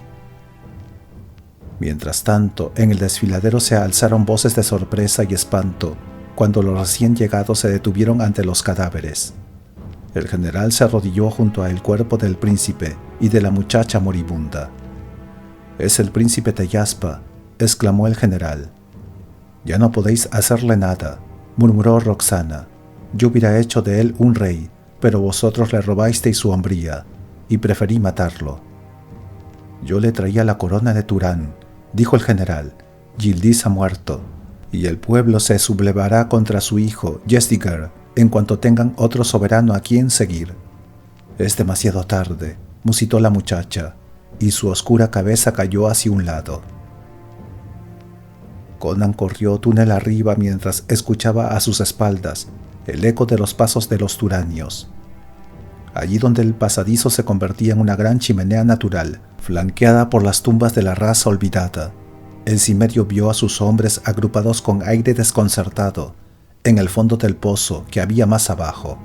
Mientras tanto, en el desfiladero se alzaron voces de sorpresa y espanto cuando los recién llegados se detuvieron ante los cadáveres. El general se arrodilló junto al cuerpo del príncipe y de la muchacha moribunda. «Es el príncipe Teyaspa», exclamó el general. «Ya no podéis hacerle nada», murmuró Roxana. «Yo hubiera hecho de él un rey, pero vosotros le robasteis su hombría, y preferí matarlo». «Yo le traía la corona de Turán», dijo el general. «Yildiz ha muerto, y el pueblo se sublevará contra su hijo, Yezdiger, en cuanto tengan otro soberano a quien seguir». «Es demasiado tarde», musitó la muchacha, y su oscura cabeza cayó hacia un lado. Conan corrió túnel arriba mientras escuchaba a sus espaldas el eco de los pasos de los turanios. Allí donde el pasadizo se convertía en una gran chimenea natural, flanqueada por las tumbas de la raza olvidada, el cimerio vio a sus hombres agrupados con aire desconcertado en el fondo del pozo que había más abajo.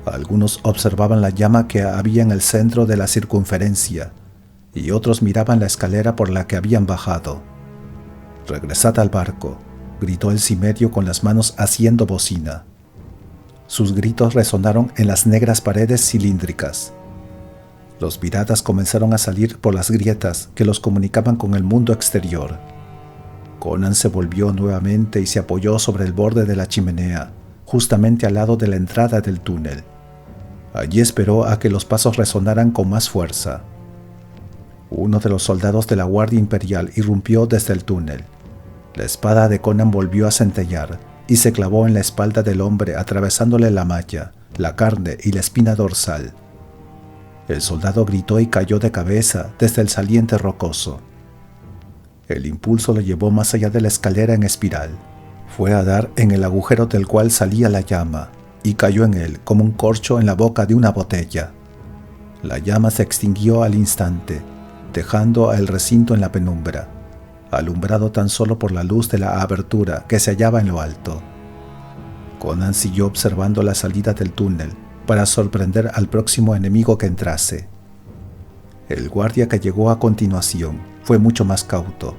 Algunos observaban la llama que había en el centro de la circunferencia, y otros miraban la escalera por la que habían bajado. «Regresad al barco», gritó el cimerio con las manos haciendo bocina. Sus gritos resonaron en las negras paredes cilíndricas. Los piratas comenzaron a salir por las grietas que los comunicaban con el mundo exterior. Conan se volvió nuevamente y se apoyó sobre el borde de la chimenea, justamente al lado de la entrada del túnel. Allí esperó a que los pasos resonaran con más fuerza. Uno de los soldados de la Guardia Imperial irrumpió desde el túnel. La espada de Conan volvió a centellear y se clavó en la espalda del hombre atravesándole la malla, la carne y la espina dorsal. El soldado gritó y cayó de cabeza desde el saliente rocoso. El impulso lo llevó más allá de la escalera en espiral. Fue a dar en el agujero del cual salía la llama y cayó en él como un corcho en la boca de una botella. La llama se extinguió al instante, dejando el recinto en la penumbra, alumbrado tan solo por la luz de la abertura que se hallaba en lo alto. Conan siguió observando la salida del túnel para sorprender al próximo enemigo que entrase. El guardia que llegó a continuación fue mucho más cauto.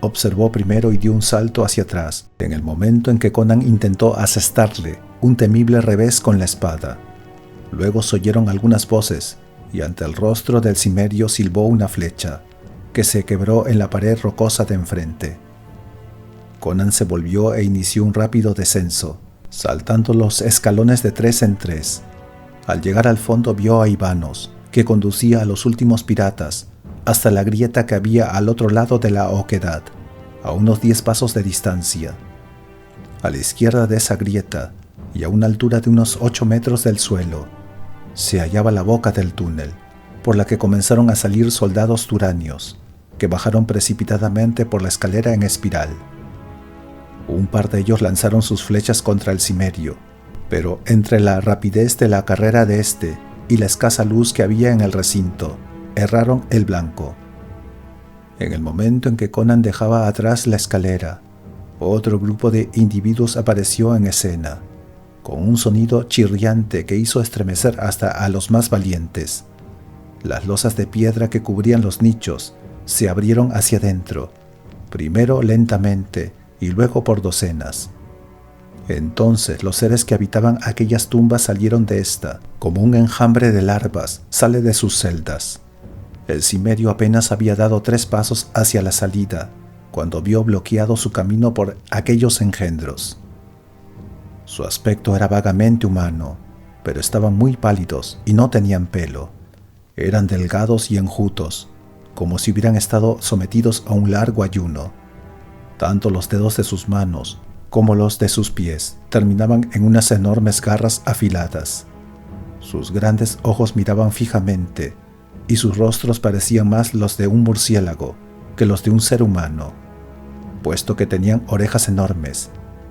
Observó primero y dio un salto hacia atrás en el momento en que Conan intentó asestarle un temible revés con la espada. Luego se oyeron algunas voces y ante el rostro del cimerio silbó una flecha que se quebró en la pared rocosa de enfrente. Conan se volvió e inició un rápido descenso, saltando los escalones de 3 en 3. Al llegar al fondo vio a Ivanos, que conducía a los últimos piratas hasta la grieta que había al otro lado de la oquedad, a unos 10 pasos de distancia. A la izquierda de esa grieta, y a una altura de unos 8 metros del suelo, se hallaba la boca del túnel, por la que comenzaron a salir soldados turanios, que bajaron precipitadamente por la escalera en espiral. Un par de ellos lanzaron sus flechas contra el cimerio, pero entre la rapidez de la carrera de este y la escasa luz que había en el recinto, erraron el blanco. En el momento en que Conan dejaba atrás la escalera, otro grupo de individuos apareció en escena, con un sonido chirriante que hizo estremecer hasta a los más valientes. Las losas de piedra que cubrían los nichos se abrieron hacia adentro, primero lentamente y luego por docenas. Entonces los seres que habitaban aquellas tumbas salieron de esta, como un enjambre de larvas sale de sus celdas. El cimerio apenas había dado 3 pasos hacia la salida, cuando vio bloqueado su camino por aquellos engendros. Su aspecto era vagamente humano, pero estaban muy pálidos y no tenían pelo. Eran delgados y enjutos, como si hubieran estado sometidos a un largo ayuno. Tanto los dedos de sus manos como los de sus pies terminaban en unas enormes garras afiladas. Sus grandes ojos miraban fijamente, y sus rostros parecían más los de un murciélago que los de un ser humano, puesto que tenían orejas enormes,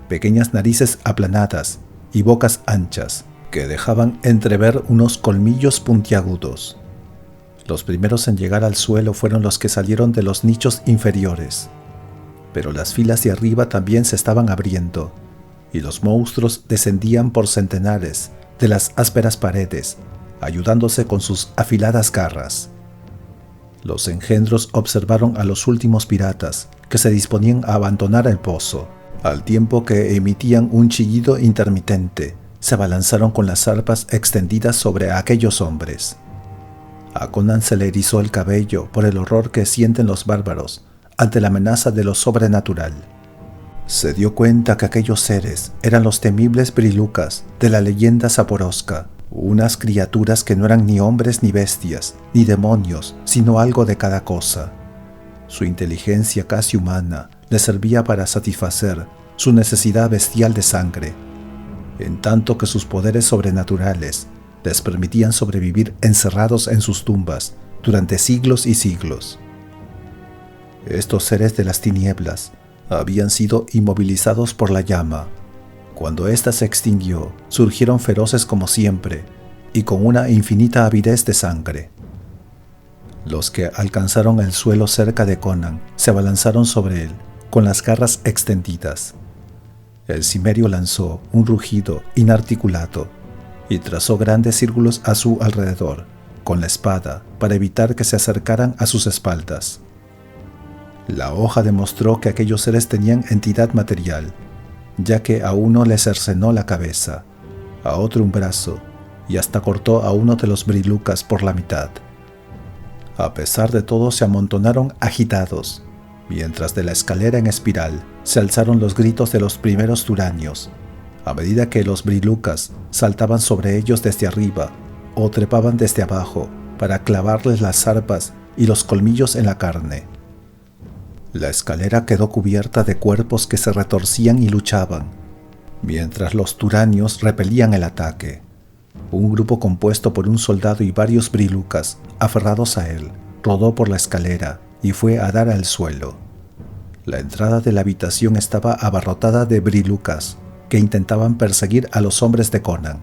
pequeñas narices aplanadas y bocas anchas que dejaban entrever unos colmillos puntiagudos. Los primeros en llegar al suelo fueron los que salieron de los nichos inferiores, pero las filas de arriba también se estaban abriendo, y los monstruos descendían por centenares de las ásperas paredes, ayudándose con sus afiladas garras. Los engendros observaron a los últimos piratas que se disponían a abandonar el pozo. Al tiempo que emitían un chillido intermitente, se abalanzaron con las arpas extendidas sobre aquellos hombres. A Conan se le erizó el cabello por el horror que sienten los bárbaros ante la amenaza de lo sobrenatural. Se dio cuenta que aquellos seres eran los temibles brilucas de la leyenda zaporosca, unas criaturas que no eran ni hombres ni bestias, ni demonios, sino algo de cada cosa. Su inteligencia casi humana le servía para satisfacer su necesidad bestial de sangre, en tanto que sus poderes sobrenaturales les permitían sobrevivir encerrados en sus tumbas durante siglos y siglos. Estos seres de las tinieblas habían sido inmovilizados por la llama. Cuando ésta se extinguió, surgieron feroces como siempre y con una infinita avidez de sangre. Los que alcanzaron el suelo cerca de Conan se abalanzaron sobre él con las garras extendidas. El cimerio lanzó un rugido inarticulado y trazó grandes círculos a su alrededor con la espada para evitar que se acercaran a sus espaldas. La hoja demostró que aquellos seres tenían entidad material, ya que a uno le cercenó la cabeza, a otro un brazo y hasta cortó a uno de los brilucas por la mitad. A pesar de todo, se amontonaron agitados, mientras de la escalera en espiral se alzaron los gritos de los primeros turanios, a medida que los brilucas saltaban sobre ellos desde arriba o trepaban desde abajo para clavarles las arpas y los colmillos en la carne. La escalera quedó cubierta de cuerpos que se retorcían y luchaban, mientras los turanios repelían el ataque. Un grupo compuesto por un soldado y varios brilucas, aferrados a él, rodó por la escalera y fue a dar al suelo. La entrada de la habitación estaba abarrotada de brilucas que intentaban perseguir a los hombres de Conan.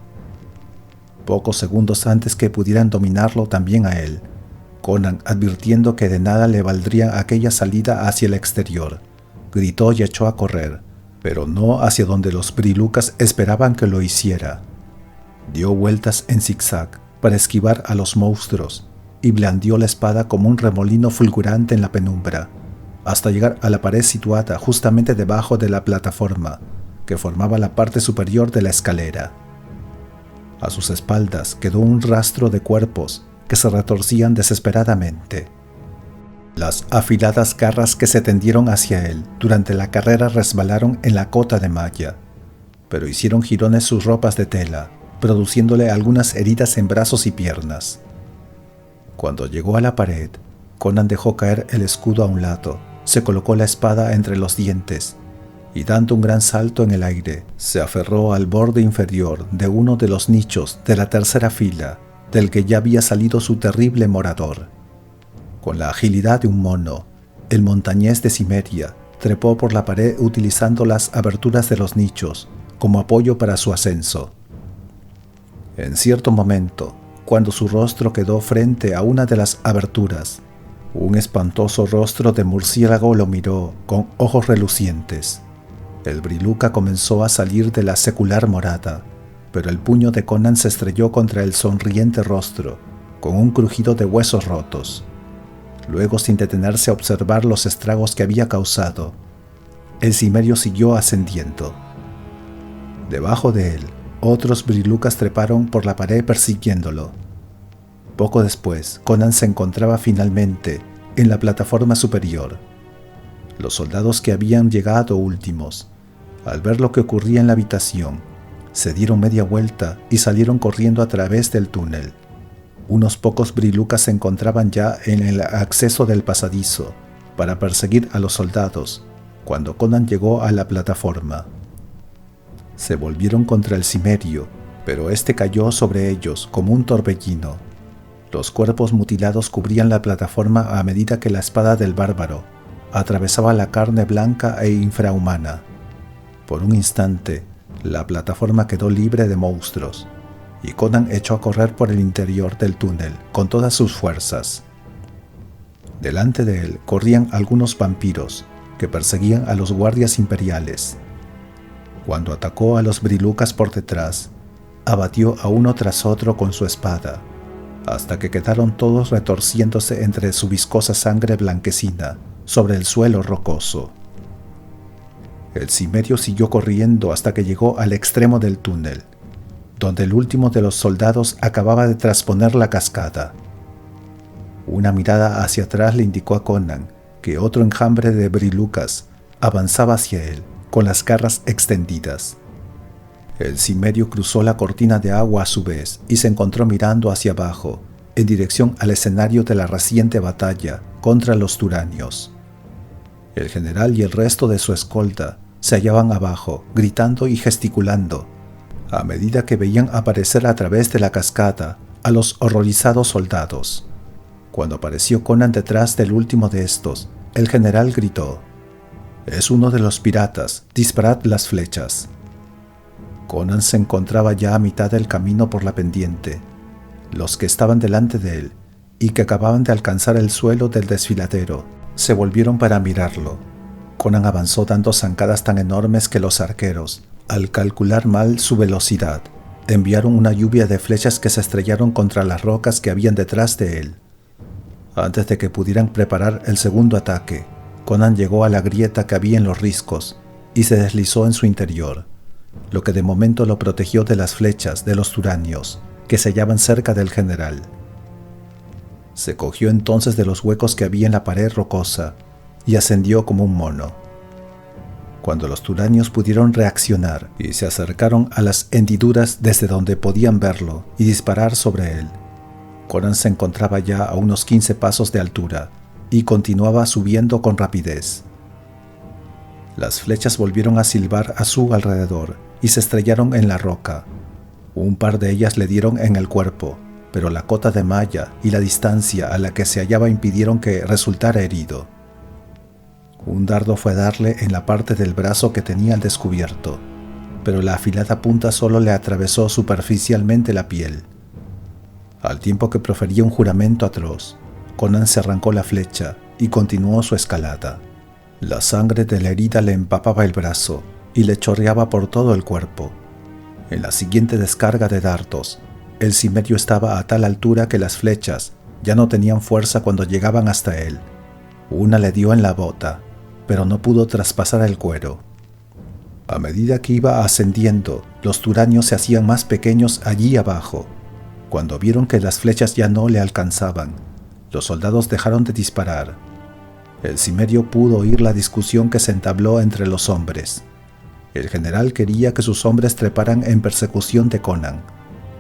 Pocos segundos antes que pudieran dominarlo también a él, Conan, advirtiendo que de nada le valdría aquella salida hacia el exterior, gritó y echó a correr, pero no hacia donde los brilucas esperaban que lo hiciera. Dio vueltas en zigzag para esquivar a los monstruos y blandió la espada como un remolino fulgurante en la penumbra, hasta llegar a la pared situada justamente debajo de la plataforma que formaba la parte superior de la escalera. A sus espaldas quedó un rastro de cuerpos que se retorcían desesperadamente. Las afiladas garras que se tendieron hacia él durante la carrera resbalaron en la cota de malla, pero hicieron jirones sus ropas de tela, produciéndole algunas heridas en brazos y piernas. Cuando llegó a la pared, Conan dejó caer el escudo a un lado, se colocó la espada entre los dientes y, dando un gran salto en el aire, se aferró al borde inferior de uno de los nichos de la tercera fila del que ya había salido su terrible morador. Con la agilidad de un mono, el montañés de Cimeria trepó por la pared utilizando las aberturas de los nichos como apoyo para su ascenso. En cierto momento, cuando su rostro quedó frente a una de las aberturas, un espantoso rostro de murciélago lo miró con ojos relucientes. El briluca comenzó a salir de la secular morada, pero el puño de Conan se estrelló contra el sonriente rostro, con un crujido de huesos rotos. Luego, sin detenerse a observar los estragos que había causado, el cimerio siguió ascendiendo. Debajo de él, otros brilucas treparon por la pared persiguiéndolo. Poco después, Conan se encontraba finalmente en la plataforma superior. Los soldados que habían llegado últimos, al ver lo que ocurría en la habitación, se dieron media vuelta y salieron corriendo a través del túnel. Unos pocos brilucas se encontraban ya en el acceso del pasadizo para perseguir a los soldados cuando Conan llegó a la plataforma. Se volvieron contra el cimerio, pero este cayó sobre ellos como un torbellino. Los cuerpos mutilados cubrían la plataforma a medida que la espada del bárbaro atravesaba la carne blanca e infrahumana. Por un instante, la plataforma quedó libre de monstruos, y Conan echó a correr por el interior del túnel con todas sus fuerzas. Delante de él corrían algunos vampiros que perseguían a los guardias imperiales. Cuando atacó a los brilucas por detrás, abatió a uno tras otro con su espada, hasta que quedaron todos retorciéndose entre su viscosa sangre blanquecina sobre el suelo rocoso. El Cimmerio siguió corriendo hasta que llegó al extremo del túnel, donde el último de los soldados acababa de trasponer la cascada. Una mirada hacia atrás le indicó a Conan que otro enjambre de brilucas avanzaba hacia él con las garras extendidas. El Cimmerio cruzó la cortina de agua a su vez y se encontró mirando hacia abajo, en dirección al escenario de la reciente batalla contra los turanios. El general y el resto de su escolta se hallaban abajo, gritando y gesticulando, a medida que veían aparecer a través de la cascada a los horrorizados soldados. Cuando apareció Conan detrás del último de estos, el general gritó: «Es uno de los piratas, disparad las flechas». Conan se encontraba ya a mitad del camino por la pendiente. Los que estaban delante de él y que acababan de alcanzar el suelo del desfiladero se volvieron para mirarlo. Conan avanzó dando zancadas tan enormes que los arqueros, al calcular mal su velocidad, enviaron una lluvia de flechas que se estrellaron contra las rocas que habían detrás de él. Antes de que pudieran preparar el segundo ataque, Conan llegó a la grieta que había en los riscos y se deslizó en su interior, lo que de momento lo protegió de las flechas de los turanios que se hallaban cerca del general. Se cogió entonces de los huecos que había en la pared rocosa y ascendió como un mono. Cuando los turanios pudieron reaccionar y se acercaron a las hendiduras desde donde podían verlo y disparar sobre él, Conan se encontraba ya a unos 15 pasos de altura y continuaba subiendo con rapidez. Las flechas volvieron a silbar a su alrededor y se estrellaron en la roca. Un par de ellas le dieron en el cuerpo, pero la cota de malla y la distancia a la que se hallaba impidieron que resultara herido. Un dardo fue a darle en la parte del brazo que tenía al descubierto, pero la afilada punta solo le atravesó superficialmente la piel. Al tiempo que profería un juramento atroz, Conan se arrancó la flecha y continuó su escalada. La sangre de la herida le empapaba el brazo y le chorreaba por todo el cuerpo. En la siguiente descarga de dardos, el Cimmerio estaba a tal altura que las flechas ya no tenían fuerza cuando llegaban hasta él. Una le dio en la bota, pero no pudo traspasar el cuero. A medida que iba ascendiendo, los turanios se hacían más pequeños allí abajo. Cuando vieron que las flechas ya no le alcanzaban, los soldados dejaron de disparar. El Cimmerio pudo oír la discusión que se entabló entre los hombres. El general quería que sus hombres treparan en persecución de Conan,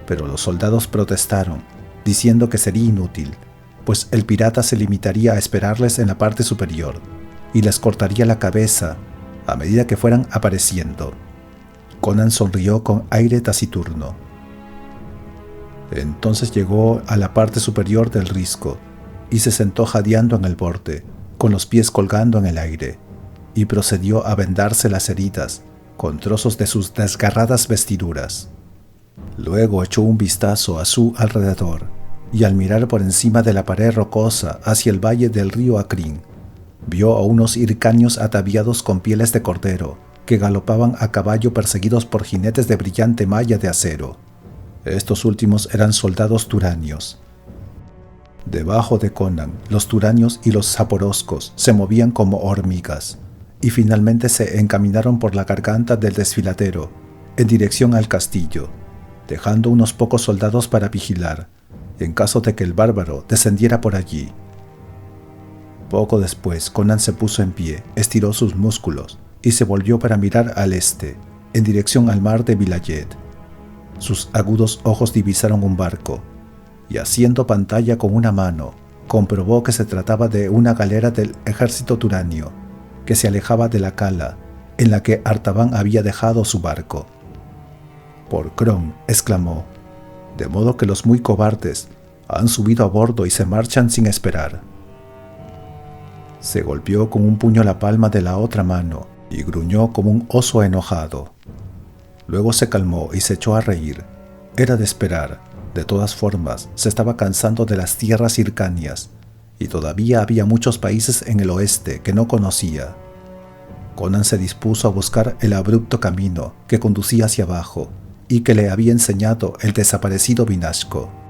pero los soldados protestaron, diciendo que sería inútil, pues el pirata se limitaría a esperarles en la parte superior y les cortaría la cabeza a medida que fueran apareciendo. Conan sonrió con aire taciturno. Entonces llegó a la parte superior del risco y se sentó jadeando en el borde, con los pies colgando en el aire, y procedió a vendarse las heridas con trozos de sus desgarradas vestiduras. Luego echó un vistazo a su alrededor y al mirar por encima de la pared rocosa hacia el valle del río Acrín, vio a unos hircanios ataviados con pieles de cordero que galopaban a caballo perseguidos por jinetes de brillante malla de acero. Estos últimos eran soldados turanios. Debajo de Conan, los turanios y los zaporoscos se movían como hormigas y finalmente se encaminaron por la garganta del desfiladero en dirección al castillo, dejando unos pocos soldados para vigilar en caso de que el bárbaro descendiera por allí. Poco después, Conan se puso en pie, estiró sus músculos y se volvió para mirar al este, en dirección al mar de Vilayet. Sus agudos ojos divisaron un barco, y haciendo pantalla con una mano, comprobó que se trataba de una galera del ejército turanio, que se alejaba de la cala en la que Artaban había dejado su barco. «Por Crom», exclamó, «de modo que los muy cobardes Han subido a bordo y se marchan sin esperar. Se golpeó con un puño la palma de la otra mano y gruñó como un oso enojado. Luego se calmó y se echó a reír. Era de esperar. De todas formas, se estaba cansando de las tierras hircanias, y todavía había muchos países en el oeste que no conocía. Conan se dispuso a buscar el abrupto camino que conducía hacia abajo y que le había enseñado el desaparecido Vinashko.